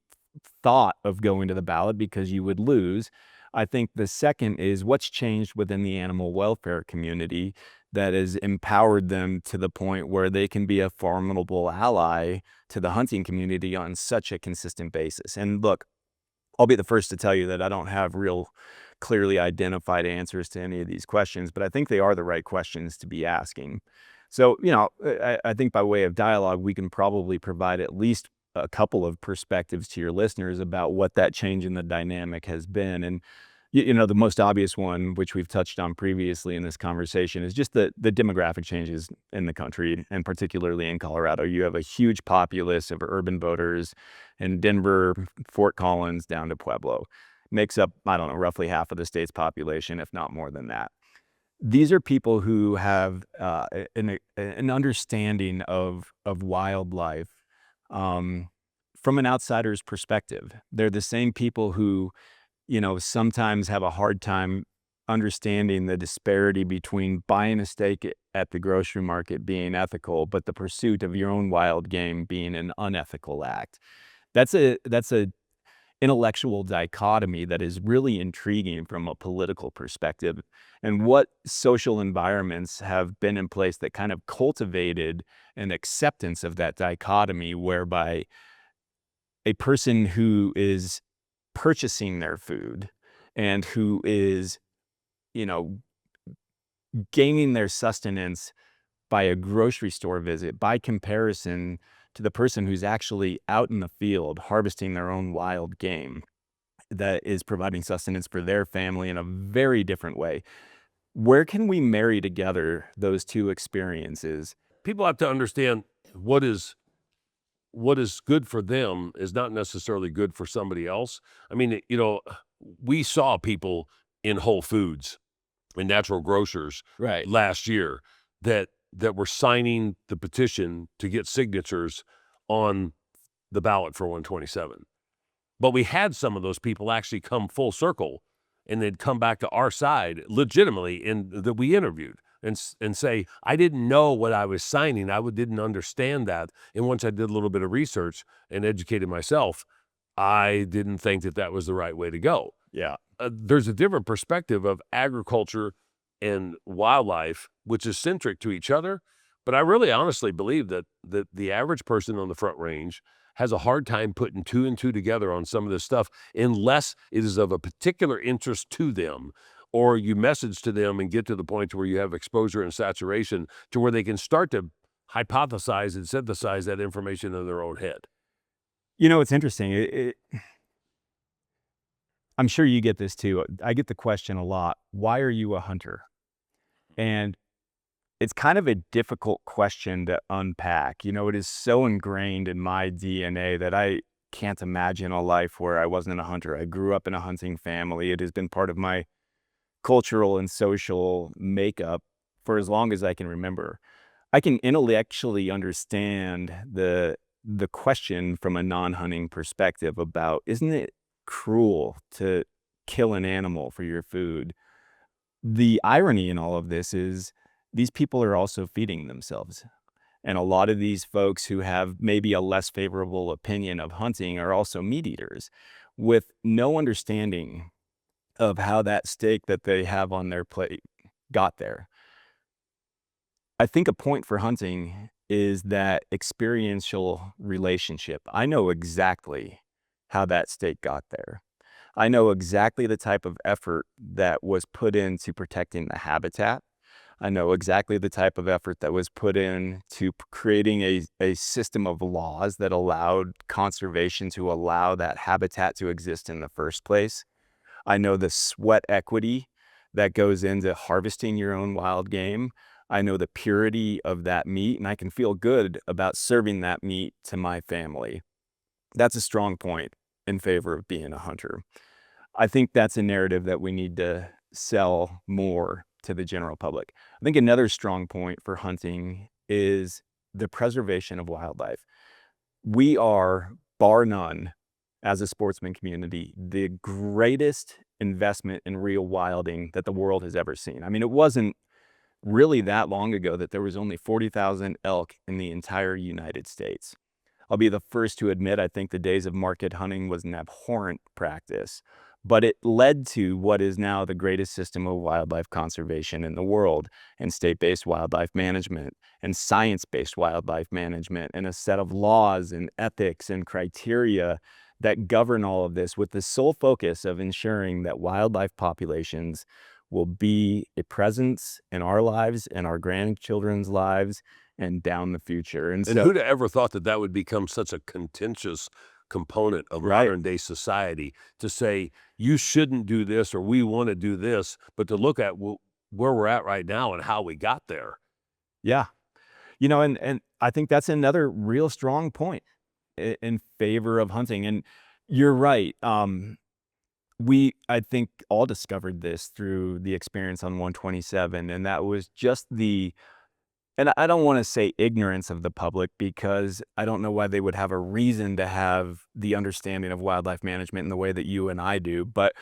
thought of going to the ballot because you would lose. I think the second is what's changed within the animal welfare community that has empowered them to the point where they can be a formidable ally to the hunting community on such a consistent basis. And look, I'll be the first to tell you that I don't have real clearly identified answers to any of these questions, but I think they are the right questions to be asking. So, I think by way of dialogue, we can probably provide at least a couple of perspectives to your listeners about what that change in the dynamic has been. And, the most obvious one, which we've touched on previously in this conversation, is just the demographic changes in the country, and particularly in Colorado. You have a huge populace of urban voters in Denver, Fort Collins, down to Pueblo. Makes up, roughly half of the state's population, if not more than that. These are people who have an understanding of wildlife from an outsider's perspective. They're the same people who, sometimes have a hard time understanding the disparity between buying a steak at the grocery market being ethical, but the pursuit of your own wild game being an unethical act. That's a intellectual dichotomy that is really intriguing from a political perspective, and what social environments have been in place that kind of cultivated an acceptance of that dichotomy, whereby a person who is purchasing their food and who is, gaining their sustenance by a grocery store visit, by comparison to the person who's actually out in the field harvesting their own wild game, that is providing sustenance for their family in a very different way. Where can we marry together those two experiences? People have to understand what is good for them is not necessarily good for somebody else. I mean, we saw people in Whole Foods and natural grocers Right. last year that were signing the petition to get signatures on the ballot for 127. But we had some of those people actually come full circle, and they'd come back to our side legitimately, and that we interviewed. and say, I didn't know what I was signing. Didn't understand that. And once I did a little bit of research and educated myself, I didn't think that that was the right way to go. Yeah. There's a different perspective of agriculture and wildlife, which is centric to each other. But I really honestly believe that the average person on the Front Range has a hard time putting two and two together on some of this stuff unless it is of a particular interest to them, or you message to them and get to the point where you have exposure and saturation to where they can start to hypothesize and synthesize that information in their own head. It's interesting. I'm sure you get this too. I get the question a lot. Why are you a hunter? And it's kind of a difficult question to unpack. It is so ingrained in my DNA that I can't imagine a life where I wasn't a hunter. I grew up in a hunting family. It has been part of my cultural and social makeup for as long as I can remember. I can intellectually understand the question from a non-hunting perspective about, isn't it cruel to kill an animal for your food? The irony in all of this is these people are also feeding themselves. And a lot of these folks who have maybe a less favorable opinion of hunting are also meat eaters with no understanding of how that steak that they have on their plate got there. I think a point for hunting is that experiential relationship. I know exactly how that steak got there. I know exactly the type of effort that was put into protecting the habitat. I know exactly the type of effort that was put in to creating a system of laws that allowed conservation to allow that habitat to exist in the first place. I know the sweat equity that goes into harvesting your own wild game. I know the purity of that meat, and I can feel good about serving that meat to my family. That's a strong point in favor of being a hunter. I think that's a narrative that we need to sell more to the general public. I think another strong point for hunting is the preservation of wildlife. We are, bar none, as a sportsman community, the greatest investment in real wilding that the world has ever seen. I mean, it wasn't really that long ago that there was only 40,000 elk in the entire United States. I'll be the first to admit, I think the days of market hunting was an abhorrent practice, but it led to what is now the greatest system of wildlife conservation in the world, and state-based wildlife management and science-based wildlife management, and a set of laws and ethics and criteria that govern all of this with the sole focus of ensuring that wildlife populations will be a presence in our lives and our grandchildren's lives and down the future. And who'd have ever thought that that would become such a contentious component of Right. modern day society, to say you shouldn't do this or we want to do this, but to look at where we're at right now and how we got there. Yeah. And I think that's another real strong point in favor of hunting. And you're right. I think, all discovered this through the experience on 127, and that was just and I don't want to say ignorance of the public, because I don't know why they would have a reason to have the understanding of wildlife management in the way that you and I do, but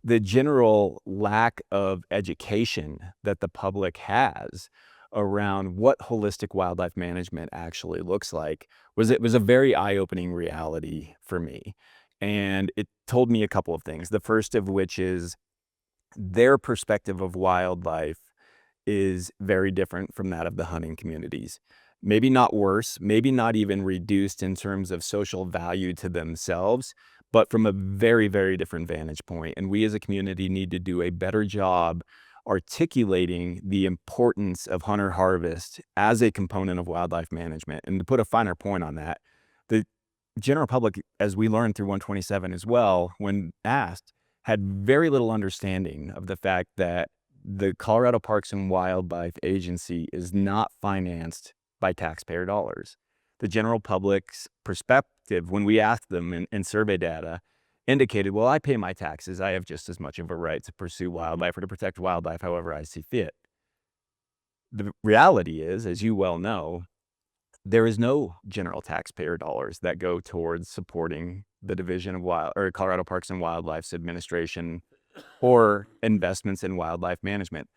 the general lack of education that the public has around what holistic wildlife management actually looks like was a very eye-opening reality for me. And it told me a couple of things. The first of which is their perspective of wildlife is very different from that of the hunting communities. Maybe not worse, maybe not even reduced in terms of social value to themselves, but from a very, very different vantage point. And we as a community need to do a better job articulating the importance of hunter harvest as a component of wildlife management. And to put a finer point on that, the general public, as we learned through 127 as well, when asked, had very little understanding of the fact that the Colorado Parks and Wildlife Agency is not financed by taxpayer dollars. The general public's perspective, when we asked them in survey data, indicated, well, I pay my taxes. I have just as much of a right to pursue wildlife or to protect wildlife however I see fit. The reality is, as you well know, there is no general taxpayer dollars that go towards supporting the Division of Colorado Parks and Wildlife's administration or investments in wildlife management.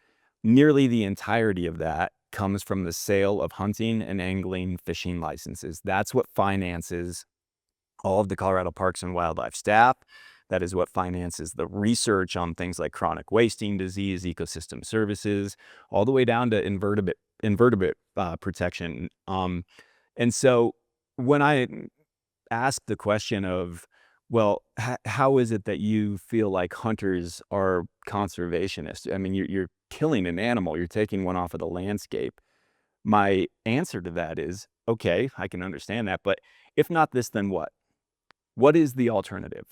nearly the entirety of that comes from the sale of hunting and angling fishing licenses. That's what finances all of the Colorado Parks and Wildlife staff. That is what finances the research on things like chronic wasting disease, ecosystem services, all the way down to invertebrate protection. And so when I ask the question of, well, how is it that you feel like hunters are conservationists? I mean, you're killing an animal, you're taking one off of the landscape. My answer to that is, okay, I can understand that, but if not this, then what? What is the alternative?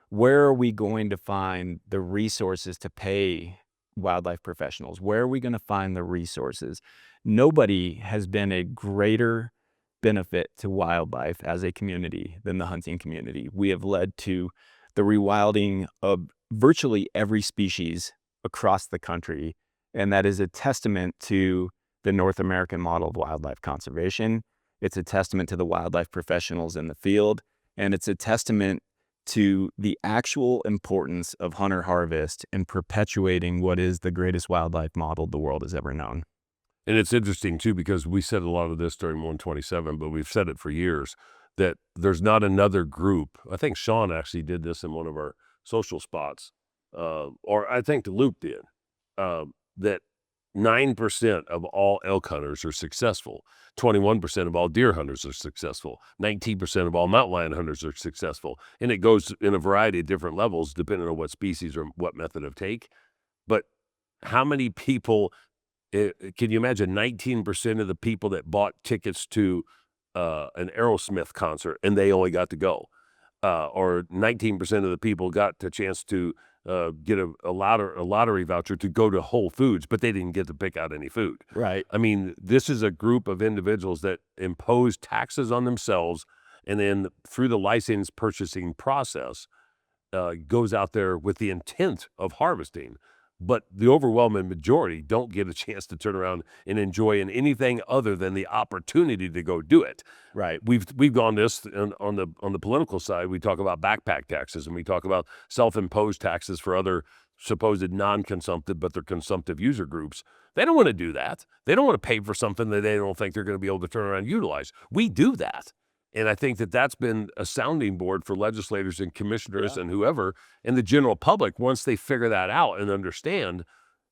Where are we going to find the resources to pay wildlife professionals? Where are we going to find the resources? Nobody has been a greater benefit to wildlife as a community than the hunting community. We have led to the rewilding of virtually every species across the country, and that is a testament to the North American model of wildlife conservation. It's a testament to the wildlife professionals in the field, and it's a testament to the actual importance of hunter harvest in perpetuating what is the greatest wildlife model the world has ever known. And it's interesting, too, because we said a lot of this during 127, but we've said it for years, that there's not another group. I think Sean actually did this in one of our social spots, or I think Luke did, that 9% of all elk hunters are successful. 21% of all deer hunters are successful. 19% of all mountain lion hunters are successful. And it goes in a variety of different levels, depending on what species or what method of take. But how many people, can you imagine 19% of the people that bought tickets to an Aerosmith concert and they only got to go? Or 19% of the people got the chance to get a lottery voucher to go to Whole Foods, but they didn't get to pick out any food. Right. I mean, this is a group of individuals that impose taxes on themselves, and then through the license purchasing process, goes out there with the intent of harvesting. But the overwhelming majority don't get a chance to turn around and enjoy in anything other than the opportunity to go do it. Right. We've gone this on the political side. We talk about backpack taxes, and we talk about self-imposed taxes for other supposed non-consumptive, but they're consumptive user groups. They don't want to do that. They don't want to pay for something that they don't think they're going to be able to turn around and utilize. We do that. And I think that that's been a sounding board for legislators and commissioners and whoever, and the general public, once they figure that out and understand.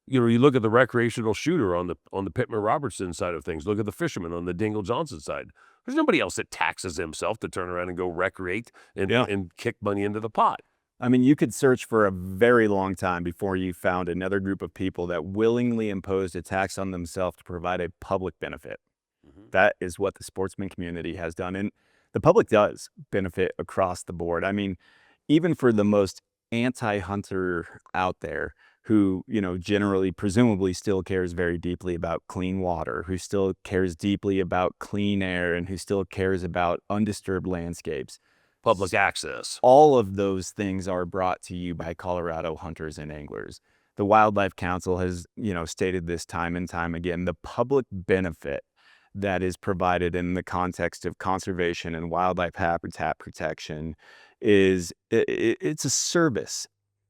You look at the recreational shooter on the Pittman Robertson side of things. Look at the fisherman on the Dingle Johnson side. There's nobody else that taxes himself to turn around and go recreate and kick money into the pot. I mean, you could search for a very long time before you found another group of people that willingly imposed a tax on themselves to provide a public benefit. That is what the sportsman community has done. And the public does benefit across the board. I mean, even for the most anti-hunter out there who, generally, presumably still cares very deeply about clean water, who still cares deeply about clean air, and who still cares about undisturbed landscapes. Public access. All of those things are brought to you by Colorado hunters and anglers. The Wildlife Council has, stated this time and time again. The public benefit that is provided in the context of conservation and wildlife habitat protection it's a service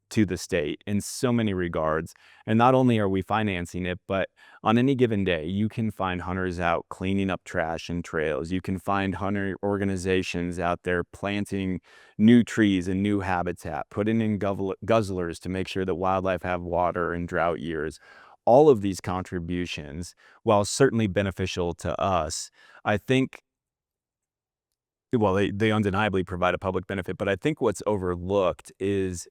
to the state in so many regards. And not only are we financing it, but on any given day, you can find hunters out cleaning up trash and trails. You can find hunter organizations out there planting new trees and new habitat, putting in guzzlers to make sure that wildlife have water in drought years. All of these contributions, while certainly beneficial to us, I think, well, they undeniably provide a public benefit, but I think what's overlooked is,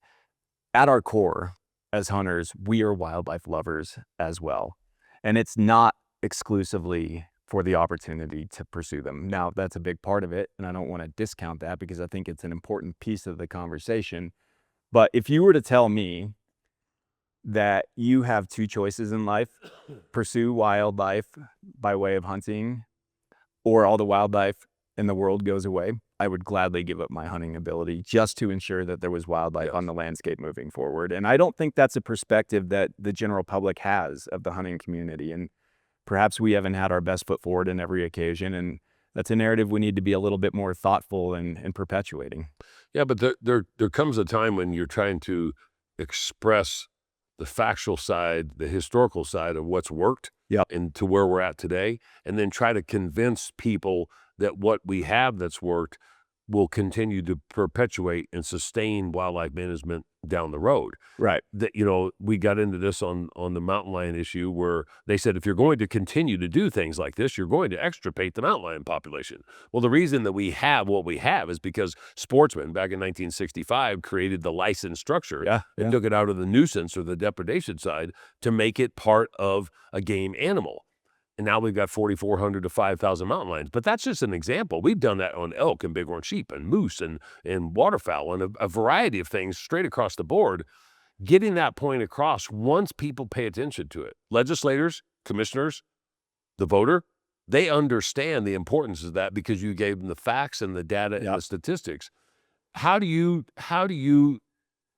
at our core, as hunters, we are wildlife lovers as well. And it's not exclusively for the opportunity to pursue them. Now, that's a big part of it, and I don't want to discount that because I think it's an important piece of the conversation. But if you were to tell me that you have two choices in life, pursue wildlife by way of hunting, or all the wildlife in the world goes away, I would gladly give up my hunting ability just to ensure that there was wildlife on the landscape moving forward. And I don't think that's a perspective that the general public has of the hunting community. And perhaps we haven't had our best foot forward in every occasion. And that's a narrative we need to be a little bit more thoughtful in perpetuating. Yeah, but there comes a time when you're trying to express the factual side, the historical side of what's worked Yep. and to where we're at today, and then try to convince people that what we have that's worked will continue to perpetuate and sustain wildlife management down the road. Right. That, we got into this on the mountain lion issue where they said if you're going to continue to do things like this, you're going to extirpate the mountain lion population. Well, the reason that we have what we have is because sportsmen back in 1965 created the license structure and took it out of the nuisance or the depredation side to make it part of a game animal. And now we've got 4,400 to 5,000 mountain lions. But that's just an example. We've done that on elk and bighorn sheep and moose and waterfowl and a variety of things straight across the board. Getting that point across once people pay attention to it. Legislators, commissioners, the voter, they understand the importance of that because you gave them the facts and the data and the statistics. How do you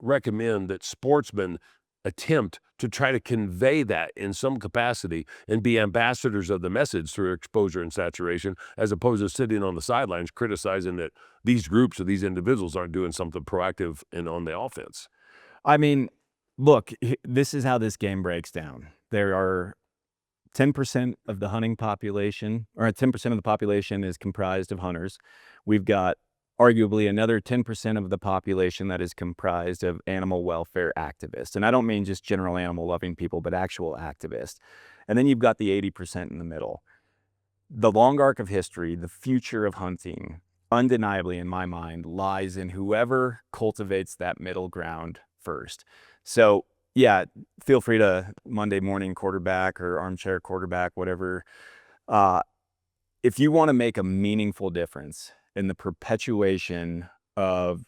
recommend that sportsmen attempt to try to convey that in some capacity and be ambassadors of the message through exposure and saturation, as opposed to sitting on the sidelines criticizing that these groups or these individuals aren't doing something proactive and on the offense? I mean, look, this is how this game breaks down. There are 10% of the hunting population, or 10% of the population is comprised of hunters. We've got arguably another 10% of the population that is comprised of animal welfare activists. And I don't mean just general animal loving people, but actual activists. And then you've got the 80% in the middle. The long arc of history, the future of hunting, undeniably in my mind, lies in whoever cultivates that middle ground first. So yeah, feel free to Monday morning quarterback or armchair quarterback, whatever. If you want to make a meaningful difference in the perpetuation of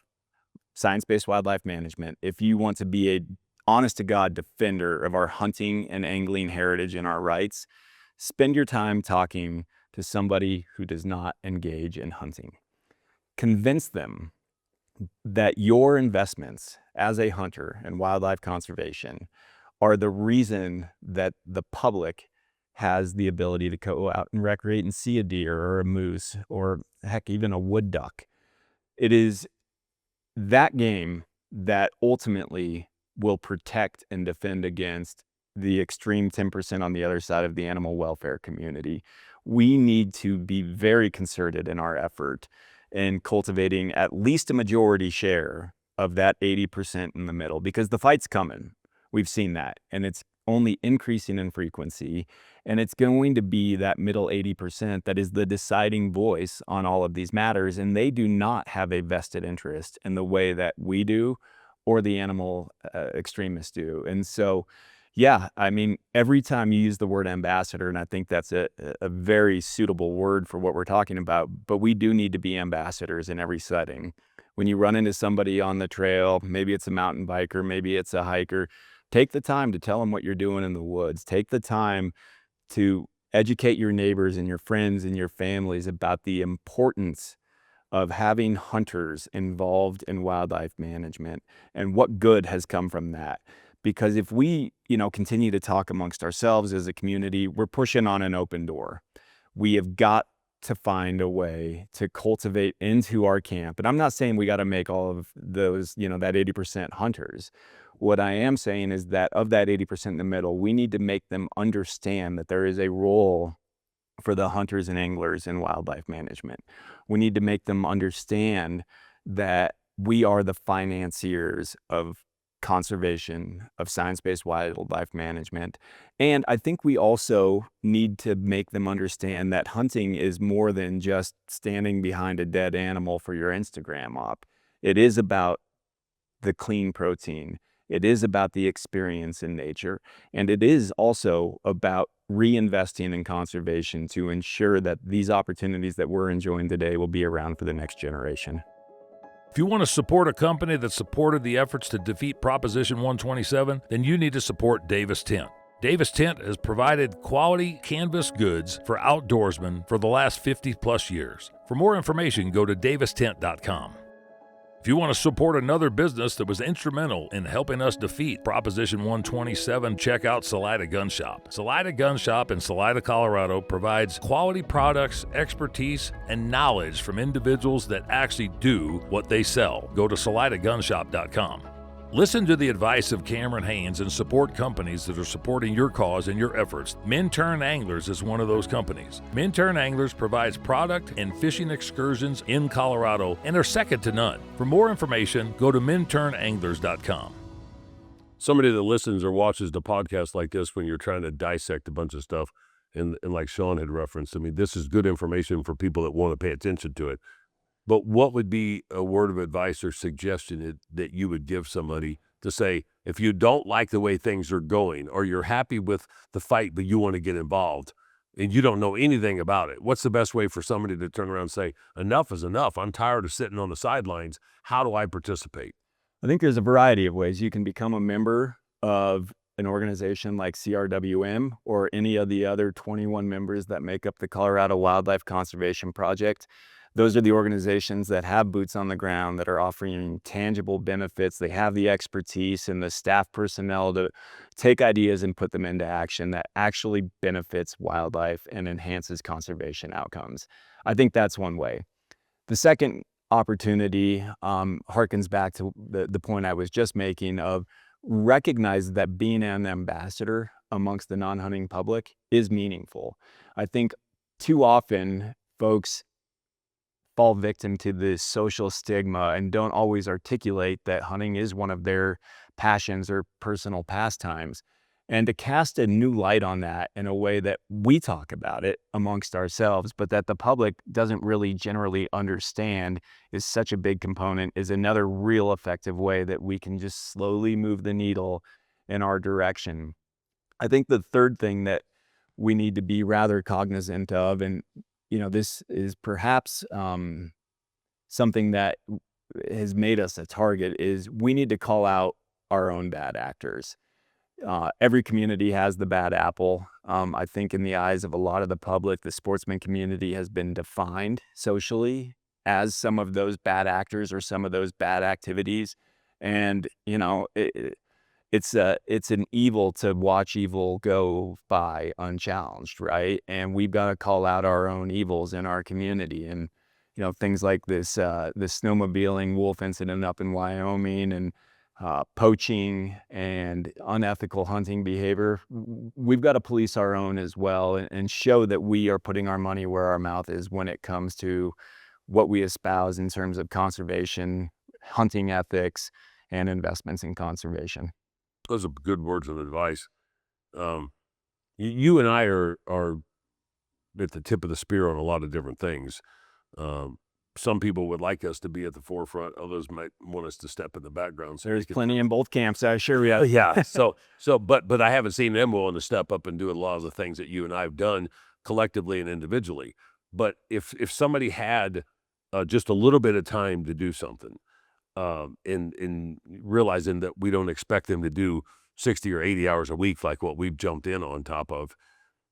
science-based wildlife management, if you want to be a honest-to-God defender of our hunting and angling heritage and our rights, spend your time talking to somebody who does not engage in hunting. Convince them that your investments as a hunter and wildlife conservation are the reason that the public has the ability to go out and recreate and see a deer or a moose or heck, even a wood duck. It is that game that ultimately will protect and defend against the extreme 10% on the other side of the animal welfare community. We need to be very concerted in our effort in cultivating at least a majority share of that 80% in the middle, because the fight's coming. We've seen that, and it's only increasing in frequency, and it's going to be that middle 80% that is the deciding voice on all of these matters, and they do not have a vested interest in the way that we do or the animal extremists do. And so, yeah, I mean, every time you use the word ambassador, and I think that's a very suitable word for what we're talking about, but we do need to be ambassadors in every setting. When you run into somebody on the trail, maybe it's a mountain biker, maybe it's a hiker, take the time to tell them what you're doing in the woods. Take the time to educate your neighbors and your friends and your families about the importance of having hunters involved in wildlife management and what good has come from that. Because if we, continue to talk amongst ourselves as a community, we're pushing on an open door. We have got to find a way to cultivate into our camp. And I'm not saying we got to make all of those, that 80% hunters. What I am saying is that of that 80% in the middle, we need to make them understand that there is a role for the hunters and anglers in wildlife management. We need to make them understand that we are the financiers of conservation, of science-based wildlife management. And I think we also need to make them understand that hunting is more than just standing behind a dead animal for your Instagram op. It is about the clean protein. It is about the experience in nature. And it is also about reinvesting in conservation to ensure that these opportunities that we're enjoying today will be around for the next generation. If you want to support a company that supported the efforts to defeat Proposition 127, then you need to support Davis Tent. Davis Tent has provided quality canvas goods for outdoorsmen for the last 50-plus years. For more information, go to davistent.com. If you want to support another business that was instrumental in helping us defeat Proposition 127, check out Salida Gun Shop. Salida Gun Shop in Salida, Colorado provides quality products, expertise, and knowledge from individuals that actually do what they sell. Go to salidagunshop.com. Listen to the advice of Cameron Haynes and support companies that are supporting your cause and your efforts. Minturn Anglers is one of those companies. Minturn Anglers provides product and fishing excursions in Colorado and are second to none. For more information, go to minturnanglers.com. Somebody that listens or watches the podcast like this when you're trying to dissect a bunch of stuff, and like Sean had referenced, I mean, this is good information for people that want to pay attention to it. But what would be a word of advice or suggestion that you would give somebody to say, if you don't like the way things are going, or you're happy with the fight but you want to get involved and you don't know anything about it, what's the best way for somebody to turn around and say, enough is enough, I'm tired of sitting on the sidelines, how do I participate? I think there's a variety of ways. You can become a member of an organization like CRWM or any of the other 21 members that make up the Colorado Wildlife Conservation Project. Those are the organizations that have boots on the ground, that are offering tangible benefits. They have the expertise and the staff personnel to take ideas and put them into action that actually benefits wildlife and enhances conservation outcomes. I think that's one way. The second opportunity harkens back to the point I was just making of recognize that being an ambassador amongst the non-hunting public is meaningful. I think too often folks fall victim to this social stigma and don't always articulate that hunting is one of their passions or personal pastimes. And to cast a new light on that in a way that we talk about it amongst ourselves, but that the public doesn't really generally understand is such a big component, is another real effective way that we can just slowly move the needle in our direction. I think the third thing that we need to be rather cognizant of, and this is perhaps something that has made us a target, is we need to call out our own bad actors. Every community has the bad apple. I think in the eyes of a lot of the public, the sportsman community has been defined socially as some of those bad actors or some of those bad activities. And, it's an evil to watch evil go by unchallenged, right? And we've got to call out our own evils in our community. And, things like this snowmobiling wolf incident up in Wyoming, and poaching and unethical hunting behavior, we've got to police our own as well, and show that we are putting our money where our mouth is when it comes to what we espouse in terms of conservation, hunting ethics, and investments in conservation. Those are good words of advice. You and I are at the tip of the spear on a lot of different things. Some people would like us to be at the forefront. Others might want us to step in the background. So there's plenty in both camps, I assure you. Yeah. But I haven't seen them willing to step up and do a lot of the things that you and I have done collectively and individually. But if somebody had just a little bit of time to do something, in realizing that we don't expect them to do 60 or 80 hours a week like what we've jumped in on top of,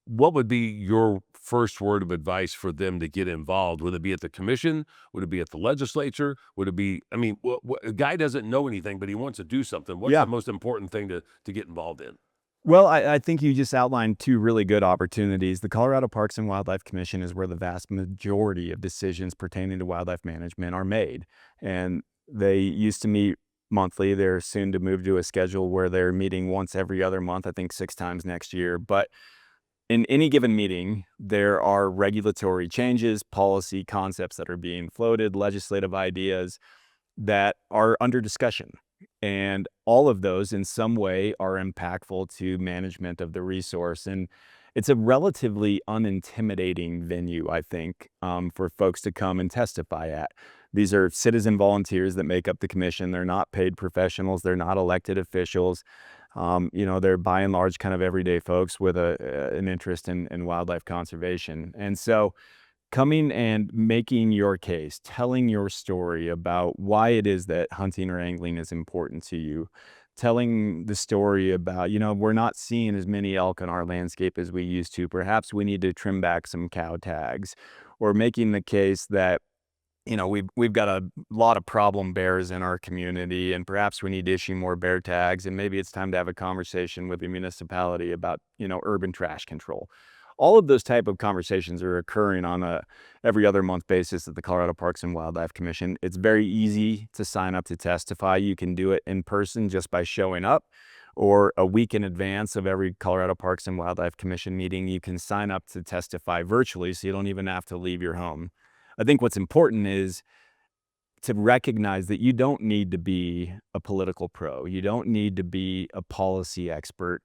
what would be your first word of advice for them to get involved? Would it be at the commission? Would it be at the legislature? Would it be, a guy doesn't know anything, but he wants to do something. What's the most important thing to get involved in? Well, I think you just outlined two really good opportunities. The Colorado Parks and Wildlife Commission is where the vast majority of decisions pertaining to wildlife management are made. And they used to meet monthly. They're soon to move to a schedule where they're meeting once every other month, I think 6 times next year. But in any given meeting, there are regulatory changes, policy concepts that are being floated, legislative ideas that are under discussion. And all of those in some way are impactful to management of the resource. And it's a relatively unintimidating venue, I think, for folks to come and testify at. These are citizen volunteers that make up the commission. They're not paid professionals. They're not elected officials. They're by and large kind of everyday folks with an interest in wildlife conservation. And so coming and making your case, telling your story about why it is that hunting or angling is important to you, telling the story about, we're not seeing as many elk in our landscape as we used to. Perhaps we need to trim back some cow tags, or making the case that we've got a lot of problem bears in our community, and perhaps we need to issue more bear tags, and maybe it's time to have a conversation with the municipality about, urban trash control. All of those type of conversations are occurring on a every other month basis at the Colorado Parks and Wildlife Commission. It's very easy to sign up to testify. You can do it in person just by showing up, or a week in advance of every Colorado Parks and Wildlife Commission meeting, you can sign up to testify virtually, so you don't even have to leave your home. I think what's important is to recognize that you don't need to be a political pro. You don't need to be a policy expert.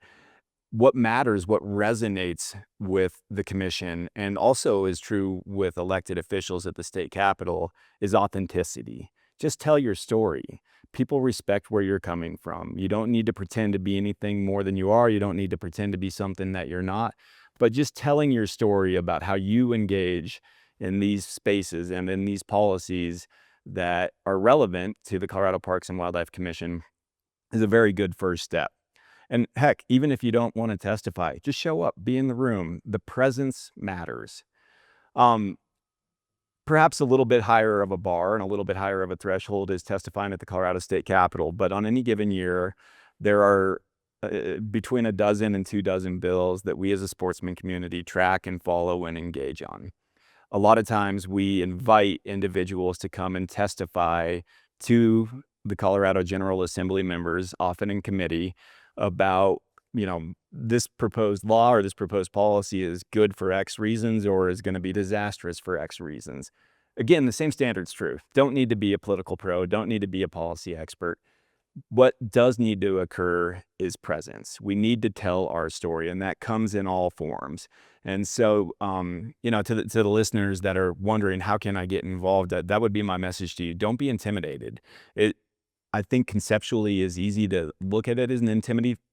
What matters, what resonates with the commission, and also is true with elected officials at the state capitol, is authenticity. Just tell your story. People respect where you're coming from. You don't need to pretend to be anything more than you are. You don't need to pretend to be something that you're not. But just telling your story about how you engage in these spaces and in these policies that are relevant to the Colorado Parks and Wildlife Commission is a very good first step. And heck, even if you don't want to testify, just show up, be in the room. The presence matters. Perhaps a little bit higher of a bar and a little bit higher of a threshold is testifying at the Colorado State Capitol. But on any given year, there are between a dozen and 24 bills that we as a sportsman community track and follow and engage on. A lot of times we invite individuals to come and testify to the Colorado General Assembly members, often in committee, about, this proposed law or this proposed policy is good for X reasons or is going to be disastrous for X reasons. Again, the same standard's true. Don't need to be a political pro, don't need to be a policy expert. What does need to occur is presence. We need to tell our story, and that comes in all forms. And so, to the listeners that are wondering, how can I get involved? That would be my message to you. Don't be intimidated. I think conceptually is easy to look at it as an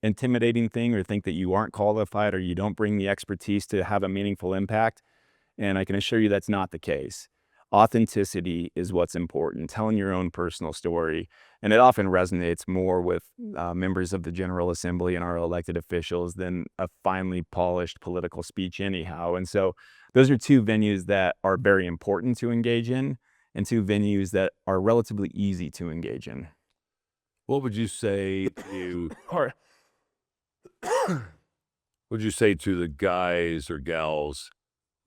intimidating thing, or think that you aren't qualified or you don't bring the expertise to have a meaningful impact. And I can assure you that's not the case. Authenticity is what's important, telling your own personal story. And it often resonates more with members of the General Assembly and our elected officials than a finely polished political speech anyhow. And so those are two venues that are very important to engage in, and two venues that are relatively easy to engage in. What would you say to the guys or gals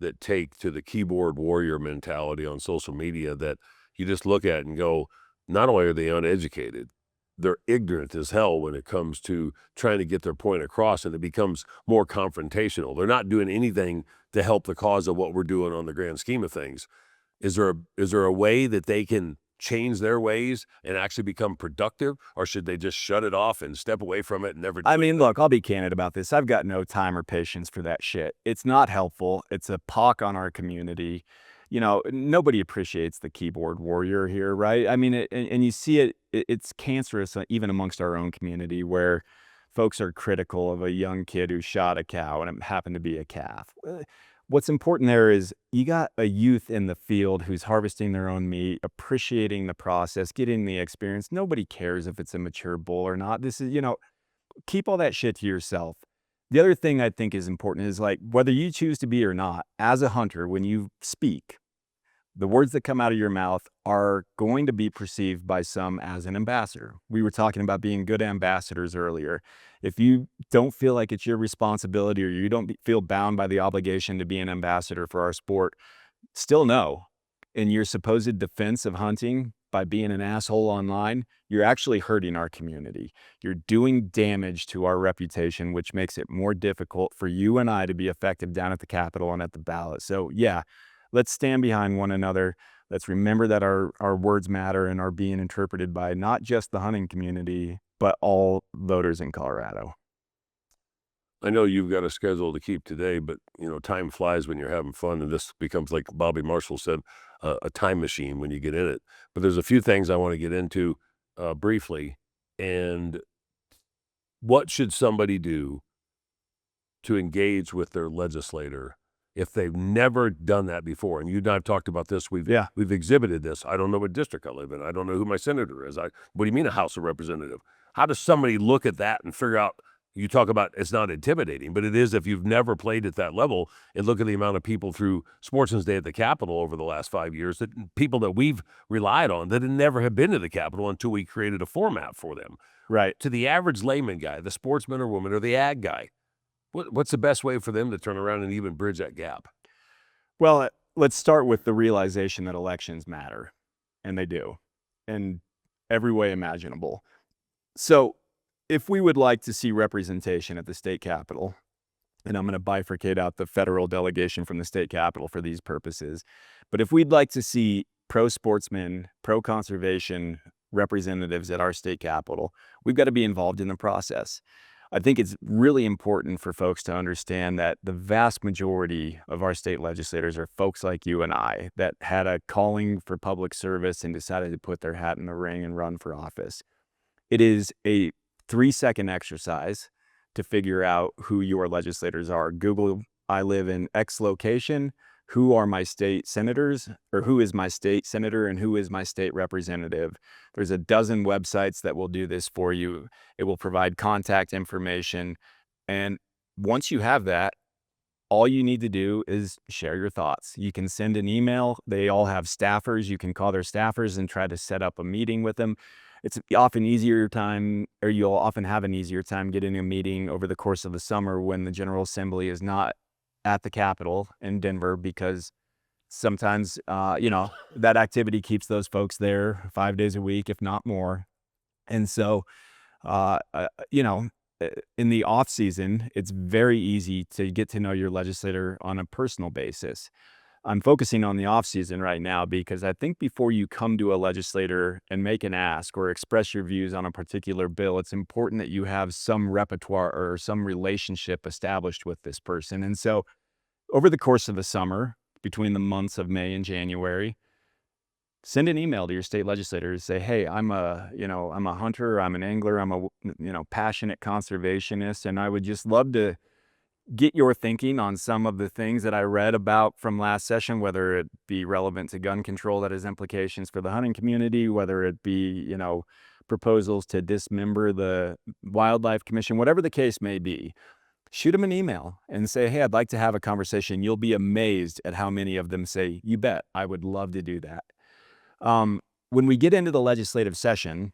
that take to the keyboard warrior mentality on social media, that you just look at and go, not only are they uneducated, they're ignorant as hell when it comes to trying to get their point across, and it becomes more confrontational. They're not doing anything to help the cause of what we're doing on the grand scheme of things. Is there a way that they can change their ways and actually become productive, or should they just shut it off and step away from it and never do it? Look, I'll be candid about this. I've got no time or patience for that shit. It's not helpful. It's a pock on our community. Nobody appreciates the keyboard warrior here, right? And you see it, it's cancerous even amongst our own community, where folks are critical of a young kid who shot a cow and it happened to be a calf. What's important there is you got a youth in the field who's harvesting their own meat, appreciating the process, getting the experience. Nobody cares if it's a mature bull or not. This is, keep all that shit to yourself. The other thing I think is important is, like, whether you choose to be or not, as a hunter, when you speak, the words that come out of your mouth are going to be perceived by some as an ambassador. We were talking about being good ambassadors earlier. If you don't feel like it's your responsibility, or you don't feel bound by the obligation to be an ambassador for our sport, still know, in your supposed defense of hunting, by being an asshole online, you're actually hurting our community. You're doing damage to our reputation, which makes it more difficult for you and I to be effective down at the Capitol and at the ballot. So yeah, let's stand behind one another. Let's remember that our words matter and are being interpreted by not just the hunting community, but all voters in Colorado. I know you've got a schedule to keep today, but time flies when you're having fun, and this becomes, like Bobby Marshall said, a time machine when you get in it. But there's a few things I want to get into briefly. And what should somebody do to engage with their legislator if they've never done that before? And you and I have talked about this. We've exhibited this. I don't know what district I live in. I don't know who my senator is. What do you mean a House of Representative? How does somebody look at that and figure out? You talk about it's not intimidating, but it is if you've never played at that level, and look at the amount of people through Sportsman's Day at the Capitol over the last 5 years, that people that we've relied on that had never have been to the Capitol until we created a format for them. Right. To the average layman guy, the sportsman or woman or the ag guy, What's the best way for them to turn around and even bridge that gap? Well, let's start with the realization that elections matter, and they do, in every way imaginable. So, if we would like to see representation at the state capitol, and I'm going to bifurcate out the federal delegation from the state capitol for these purposes, but if we'd like to see pro-sportsmen, pro-conservation representatives at our state capitol, we've got to be involved in the process. I think it's really important for folks to understand that the vast majority of our state legislators are folks like you and I that had a calling for public service and decided to put their hat in the ring and run for office. It is a 3-second exercise to figure out who your legislators are. Google, I live in X location. Who are my state senators, or who is my state senator and who is my state representative? There's a dozen websites that will do this for you. It will provide contact information. And once you have that, all you need to do is share your thoughts. You can send an email. They all have staffers. You can call their staffers and try to set up a meeting with them. It's often easier time, or you'll often have an easier time getting a meeting over the course of the summer when the General Assembly is not at the Capitol in Denver, because sometimes, that activity keeps those folks there 5 days a week, if not more. And so, uh, uh, you know, in the off season, it's very easy to get to know your legislator on a personal basis. I'm focusing on the off season right now because I think before you come to a legislator and make an ask or express your views on a particular bill, it's important that you have some repertoire or some relationship established with this person. And so over the course of the summer, between the months of May and January, send an email to your state legislator and say, hey, I'm a hunter, I'm an angler, I'm a, passionate conservationist, and I would just love to get your thinking on some of the things that I read about from last session, whether it be relevant to gun control that has implications for the hunting community, whether it be, proposals to dismember the Wildlife Commission, whatever the case may be. Shoot them an email and say, hey, I'd like to have a conversation. You'll be amazed at how many of them say, you bet, I would love to do that. When we get into the legislative session,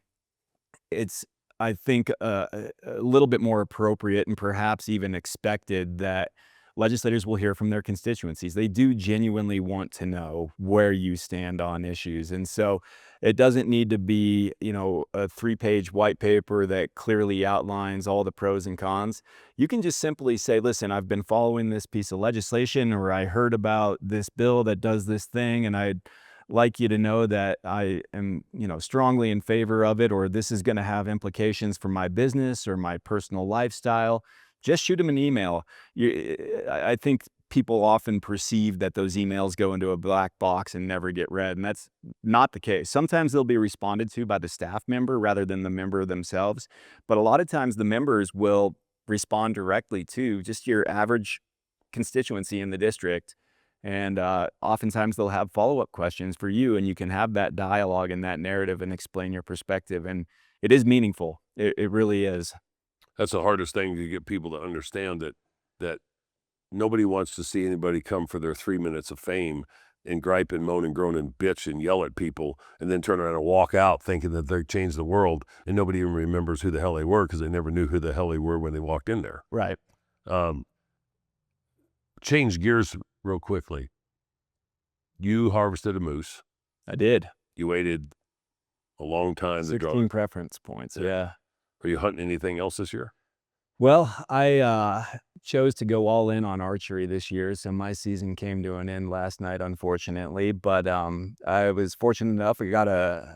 it's, I think, a little bit more appropriate and perhaps even expected that legislators will hear from their constituencies. They do genuinely want to know where you stand on issues. And so it doesn't need to be, a 3-page white paper that clearly outlines all the pros and cons. You can just simply say, listen, I've been following this piece of legislation, or I heard about this bill that does this thing, and I'd like you to know that I am, strongly in favor of it, or this is going to have implications for my business or my personal lifestyle. Just shoot them an email. I think people often perceive that those emails go into a black box and never get read, and that's not the case. Sometimes they'll be responded to by the staff member rather than the member themselves, but a lot of times the members will respond directly to just your average constituency in the district. And oftentimes they'll have follow-up questions for you, and you can have that dialogue and that narrative and explain your perspective. And it is meaningful. It really is. That's the hardest thing to get people to understand, that nobody wants to see anybody come for their 3 minutes of fame and gripe and moan and groan and bitch and yell at people and then turn around and walk out thinking that they've changed the world, and nobody even remembers who the hell they were because they never knew who the hell they were when they walked in there. Right. Change gears real quickly. You harvested a moose. I did. You waited a long time to draw. 16 preference points. Yeah. Are you hunting anything else this year? Well, I chose to go all in on archery this year, so my season came to an end last night, unfortunately. But I was fortunate enough. We got a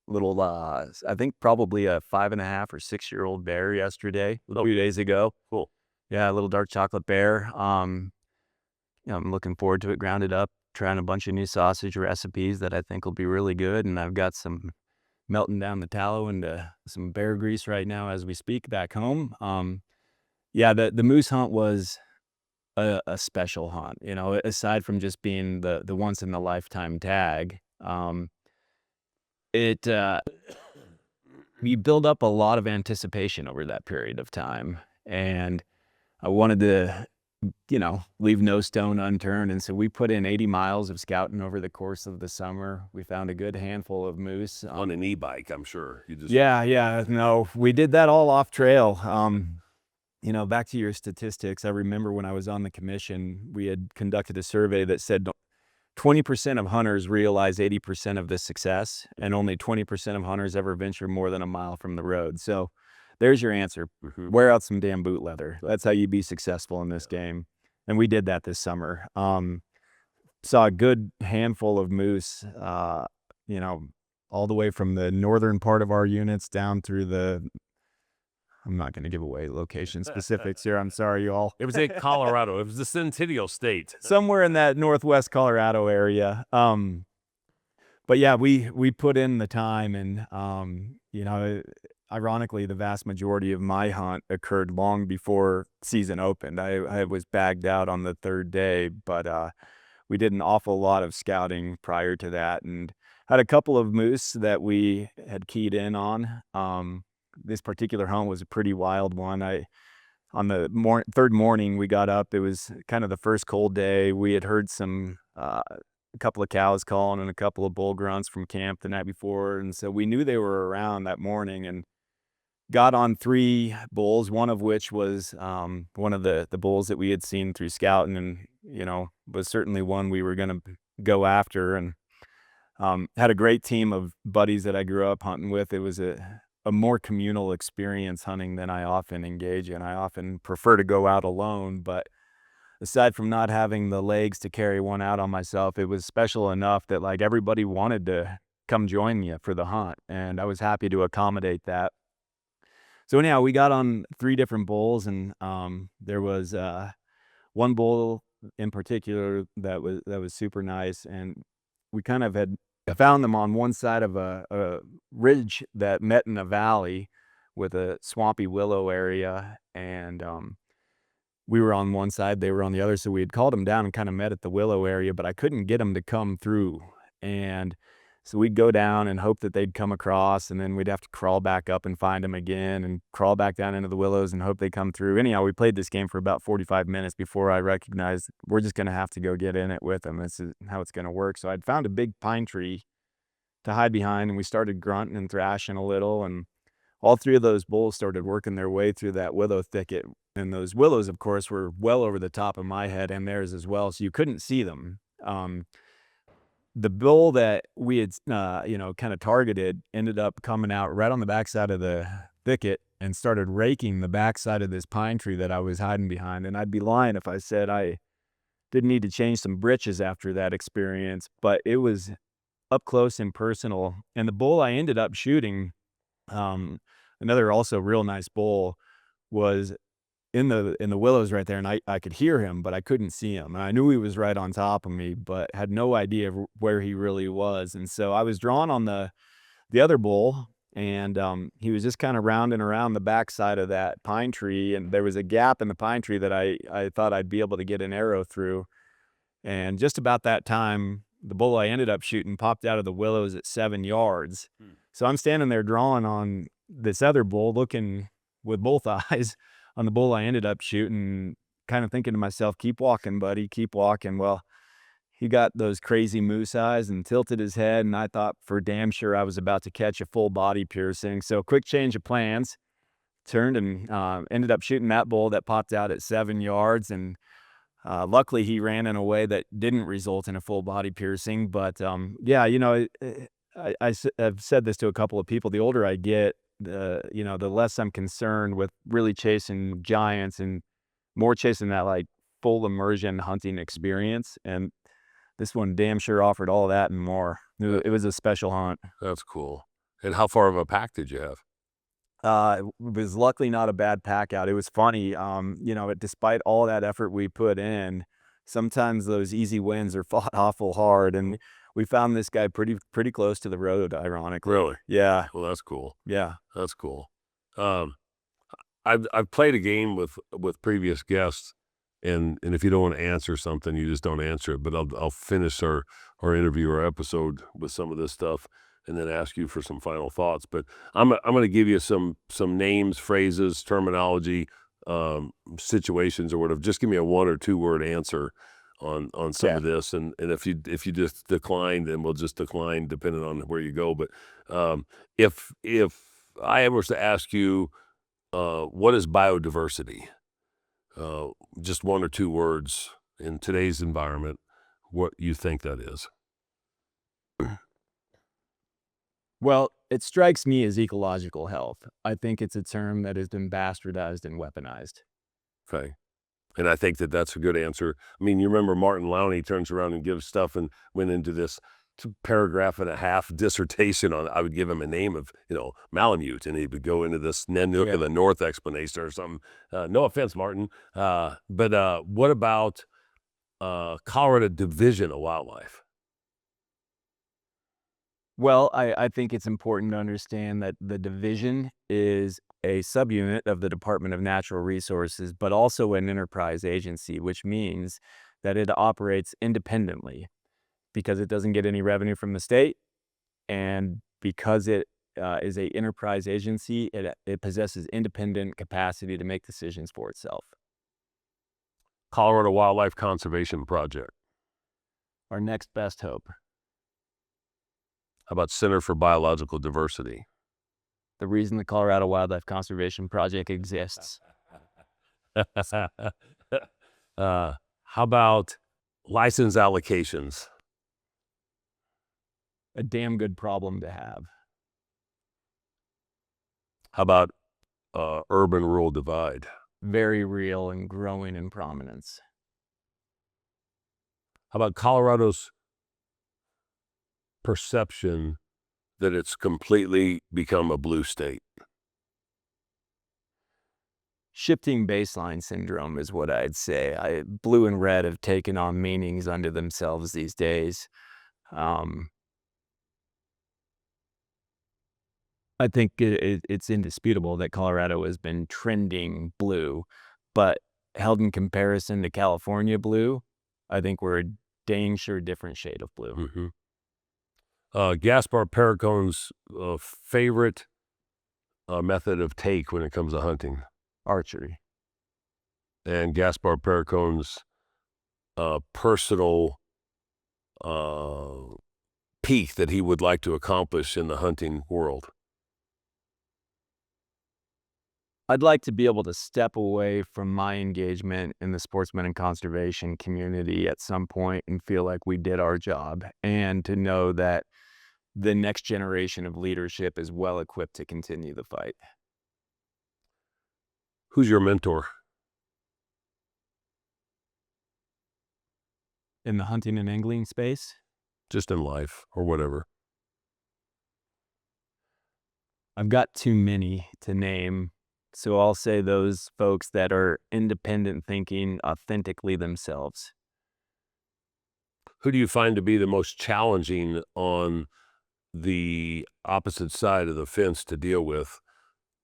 little, I think probably a 5.5 or 6-year-old bear yesterday, a few days ago. Cool. Yeah, a little dark chocolate bear. I'm looking forward to it. Grounded up, trying a bunch of new sausage recipes that I think will be really good, and I've got some melting down the tallow into some bear grease right now as we speak back home. The moose hunt was a special hunt, aside from just being the once in a lifetime tag. We build up a lot of anticipation over that period of time, and I wanted to, leave no stone unturned. And so we put in 80 miles of scouting over the course of the summer. We found a good handful of moose. On an e-bike, I'm sure. No, we did that all off trail. Back to your statistics, I remember when I was on the commission, we had conducted a survey that said 20% of hunters realize 80% of the success, and only 20% of hunters ever venture more than a mile from the road. So there's your answer. Wear out some damn boot leather. That's how you be successful in this game. And we did that this summer. Saw a good handful of moose, all the way from the northern part of our units down through I'm not going to give away location specifics here. I'm sorry, you all. It was in Colorado. It was the Centennial State. Somewhere in that northwest Colorado area. But yeah, we put in the time, and ironically, the vast majority of my hunt occurred long before season opened. I was bagged out on the third day, but we did an awful lot of scouting prior to that, and had a couple of moose that we had keyed in on. This particular hunt was a pretty wild one. On the third morning we got up, it was kind of the first cold day. We had heard a couple of cows calling and a couple of bull grunts from camp the night before, and so we knew they were around that morning, and got on 3 bulls, one of which was one of the bulls that we had seen through scouting, and was certainly one we were going to go after, and had a great team of buddies that I grew up hunting with. It was a more communal experience hunting than I often engage in. I often prefer to go out alone, but aside from not having the legs to carry one out on myself, it was special enough that like everybody wanted to come join me for the hunt, and I was happy to accommodate that. So anyhow, we got on 3 different bulls, and there was one bull in particular that was super nice, and we kind of had found them on one side of a ridge that met in a valley with a swampy willow area, and we were on one side, they were on the other, so we had called them down and kind of met at the willow area, but I couldn't get them to come through, and so we'd go down and hope that they'd come across, and then we'd have to crawl back up and find them again, and crawl back down into the willows and hope they come through. Anyhow, we played this game for about 45 minutes before I recognized we're just going to have to go get in it with them. This is how it's going to work. So I'd found a big pine tree to hide behind, and we started grunting and thrashing a little, and all 3 of those bulls started working their way through that willow thicket, and those willows, of course, were well over the top of my head and theirs as well, so you couldn't see them. The bull that we had, kind of targeted ended up coming out right on the backside of the thicket and started raking the backside of this pine tree that I was hiding behind. And I'd be lying if I said I didn't need to change some britches after that experience, but it was up close and personal. And the bull I ended up shooting, another also real nice bull, was in the willows right there, and I could hear him, but I couldn't see him. And I knew he was right on top of me, but had no idea where he really was. And so I was drawn on the other bull, and he was just kind of rounding around the backside of that pine tree, and there was a gap in the pine tree that I thought I'd be able to get an arrow through. And just about that time, the bull I ended up shooting popped out of the willows at 7 yards. So I'm standing there drawing on this other bull, looking with both eyes on the bull I ended up shooting, kind of thinking to myself, keep walking, buddy, keep walking. Well, he got those crazy moose eyes and tilted his head, and I thought for damn sure I was about to catch a full body piercing. So quick change of plans, turned and ended up shooting that bull that popped out at 7 yards. And luckily he ran in a way that didn't result in a full body piercing. But I've said this to a couple of people, the older I get, the less I'm concerned with really chasing giants and more chasing that like full immersion hunting experience. And this one damn sure offered all that and more. It was a special hunt. That's cool. And how far of a pack did you have? It was luckily not a bad pack out. It was funny, despite all that effort we put in, sometimes those easy wins are fought awful hard, and we found this guy pretty close to the road, ironically. Really? Yeah. Well, that's cool. Yeah. That's cool. I've played a game with previous guests, and if you don't want to answer something, you just don't answer it. But I'll finish our interview or episode with some of this stuff, and then ask you for some final thoughts. But I'm going to give you some names, phrases, terminology, situations, or whatever. Just give me a 1 or 2 word answer on some of this, and if you just decline, then we'll just decline depending on where you go. But if I was to ask you What is biodiversity? Just one or two words in today's environment, what you think that is. Well, it strikes me as ecological health. I think it's a term that has been bastardized and weaponized. Okay. And I think that that's a good answer. I mean, you remember Martin Lowney turns around and gives stuff and went into this paragraph and a half dissertation on, I would give him a name of, Malamute, and he would go into this Nanook Yeah. of the North explanation or something. No offense, Martin. But what about Colorado Division of Wildlife? Well, I think it's important to understand that the division is a subunit of the Department of Natural Resources, but also an enterprise agency, which means that it operates independently because it doesn't get any revenue from the state. And because it is a enterprise agency, it possesses independent capacity to make decisions for itself. Colorado Wildlife Conservation Project. Our next best hope. How about Center for Biological Diversity? The reason the Colorado Wildlife Conservation Project exists. How about license allocations? A damn good problem to have. How about urban-rural divide? Very real and growing in prominence. How about Colorado's perception that it's completely become a blue state? Shifting baseline syndrome is what I'd say. Blue and red have taken on meanings unto themselves these days. I think it's indisputable that Colorado has been trending blue, but held in comparison to California blue, I think we're a dang sure different shade of blue. Mm-hmm. Gaspar Pericone's favorite method of take when it comes to hunting? Archery. And Gaspar Pericone's personal peak that he would like to accomplish in the hunting world? I'd like to be able to step away from my engagement in the sportsman and conservation community at some point and feel like we did our job, and to know that the next generation of leadership is well equipped to continue the fight. Who's your mentor? In the hunting and angling space? Just in life or whatever. I've got too many to name, so I'll say those folks that are independent thinking authentically themselves. Who do you find to be the most challenging on the opposite side of the fence to deal with,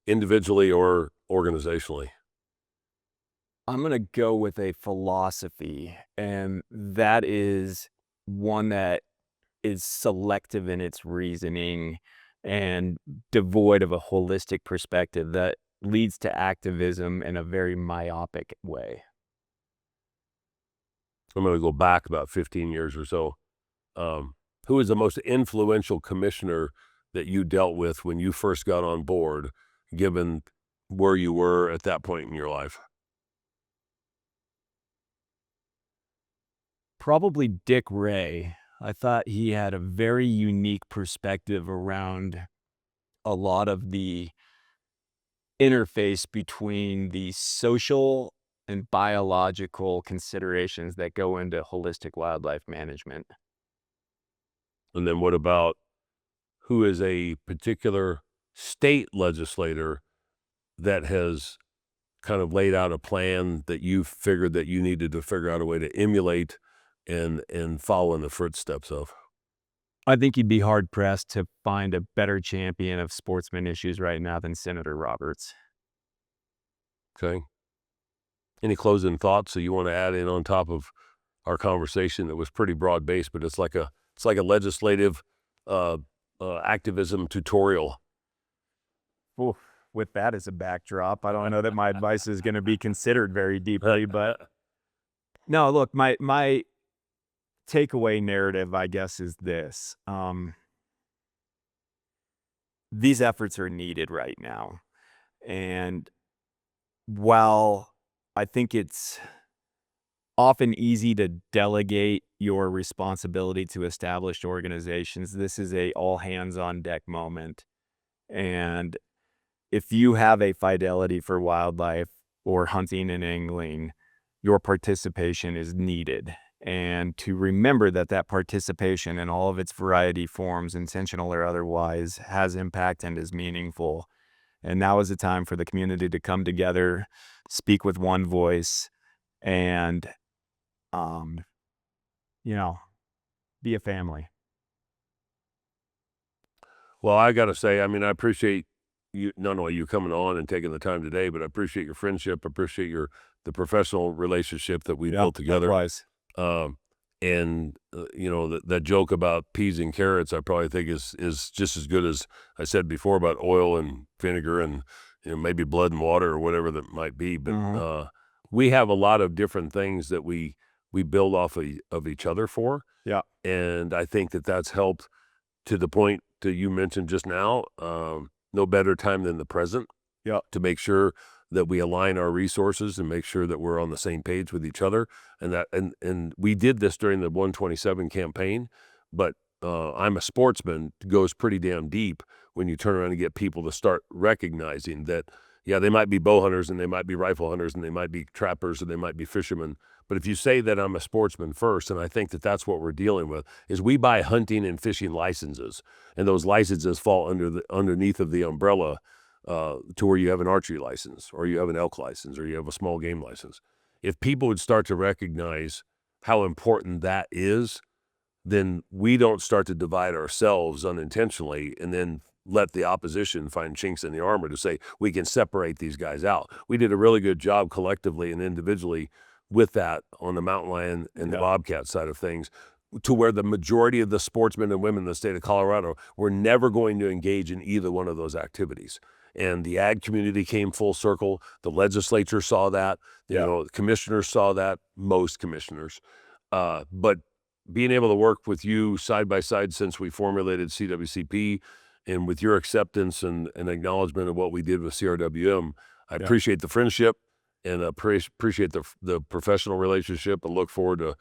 individually or organizationally? I'm going to go with a philosophy, and that is one that is selective in its reasoning and devoid of a holistic perspective that leads to activism in a very myopic way. I'm going to go back about 15 years or so. Who is the most influential commissioner that you dealt with when you first got on board, given where you were at that point in your life? Probably Dick Ray. I thought he had a very unique perspective around a lot of the interface between the social and biological considerations that go into holistic wildlife management. And then what about who is a particular state legislator that has kind of laid out a plan that you figured that you needed to figure out a way to emulate and follow in the footsteps of? I think you'd be hard-pressed to find a better champion of sportsman issues right now than Senator Roberts. Okay. Any closing thoughts that you want to add in on top of our conversation that was pretty broad-based, but it's like a legislative activism tutorial? Ooh, with that as a backdrop, I don't know that my advice is going to be considered very deeply, but no, look, my takeaway narrative, I guess, is this. These efforts are needed right now. And while I think it's often easy to delegate your responsibility to established organizations, this is a all hands on deck moment. And if you have a fidelity for wildlife or hunting and angling, your participation is needed. And to remember that that participation in all of its variety forms, intentional or otherwise, has impact and is meaningful. And now is the time for the community to come together, speak with one voice, and, um, you know, be a family. Well, I got to say, I mean, I appreciate you, not only you coming on and taking the time today, but I appreciate your friendship. I appreciate the professional relationship that we built together. Likewise. Um, you know, that joke about peas and carrots, I probably think is just as good as I said before about oil and vinegar and, you know, maybe blood and water or whatever that might be. But we have a lot of different things that we build off of each other for. Yeah. And I think that that's helped to the point that you mentioned just now. No better time than the present. Yeah. To make sure that we align our resources and make sure that we're on the same page with each other. And we did this during the 127 campaign, but I'm a sportsman goes pretty damn deep when you turn around and get people to start recognizing that, yeah, they might be bow hunters and they might be rifle hunters and they might be trappers and they might be fishermen. But if you say that I'm a sportsman first, and I think that that's what we're dealing with, is we buy hunting and fishing licenses, and those licenses fall underneath of the umbrella to where you have an archery license, or you have an elk license, or you have a small game license. If people would start to recognize how important that is, then we don't start to divide ourselves unintentionally and then let the opposition find chinks in the armor to say we can separate these guys out. We did a really good job collectively and individually with that on the mountain lion and the bobcat side of things, to where the majority of the sportsmen and women in the state of Colorado were never going to engage in either one of those activities. And the ag community came full circle. The legislature saw that. You know, the commissioners saw that, most commissioners. But being able to work with you side by side since we formulated CWCP, and with your acceptance and acknowledgement of what we did with CRWM, I appreciate the friendship and appreciate the professional relationship, and look forward to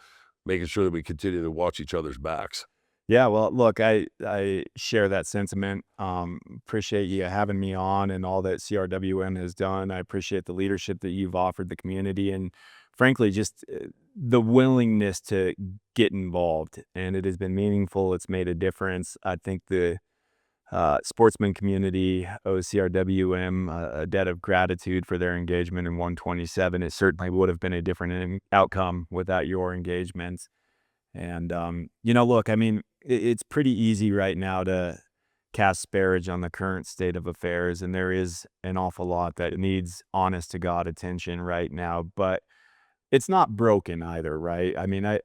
making sure that we continue to watch each other's backs. Yeah, well, look, I share that sentiment. Appreciate you having me on and all that CRWM has done. I appreciate the leadership that you've offered the community, and frankly, just the willingness to get involved. And it has been meaningful. It's made a difference. I think the sportsman community owes CRWM a debt of gratitude for their engagement in 127. It certainly would have been a different outcome without your engagement. And, you know, look, I mean, it's pretty easy right now to cast aspersions on the current state of affairs, and there is an awful lot that needs honest to God attention right now, but it's not broken either, right? I mean, I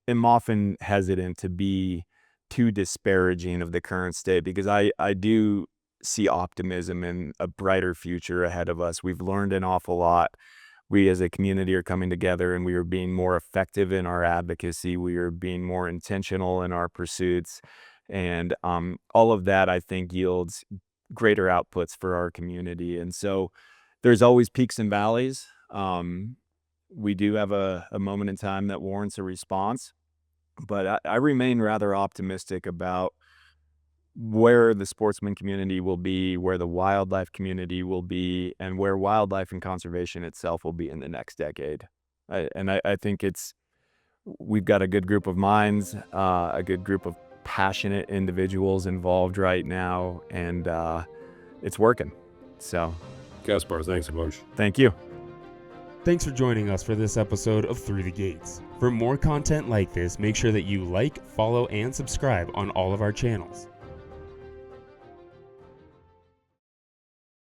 am often hesitant to be too disparaging of the current state, because I do see optimism and a brighter future ahead of us. We've learned an awful lot. We as a community are coming together, and we are being more effective in our advocacy. We are being more intentional in our pursuits. And all of that, I think, yields greater outputs for our community. And so there's always peaks and valleys. We do have a moment in time that warrants a response. But I remain rather optimistic about where the sportsman community will be, where the wildlife community will be, and where wildlife and conservation itself will be in the next decade. I think we've got a good group of minds, a good group of passionate individuals involved right now, and it's working. So, Gaspar, thanks a bunch. Thank you. Thanks for joining us for this episode of Through the Gates. For more content like this, make sure that you like, follow, and subscribe on all of our channels.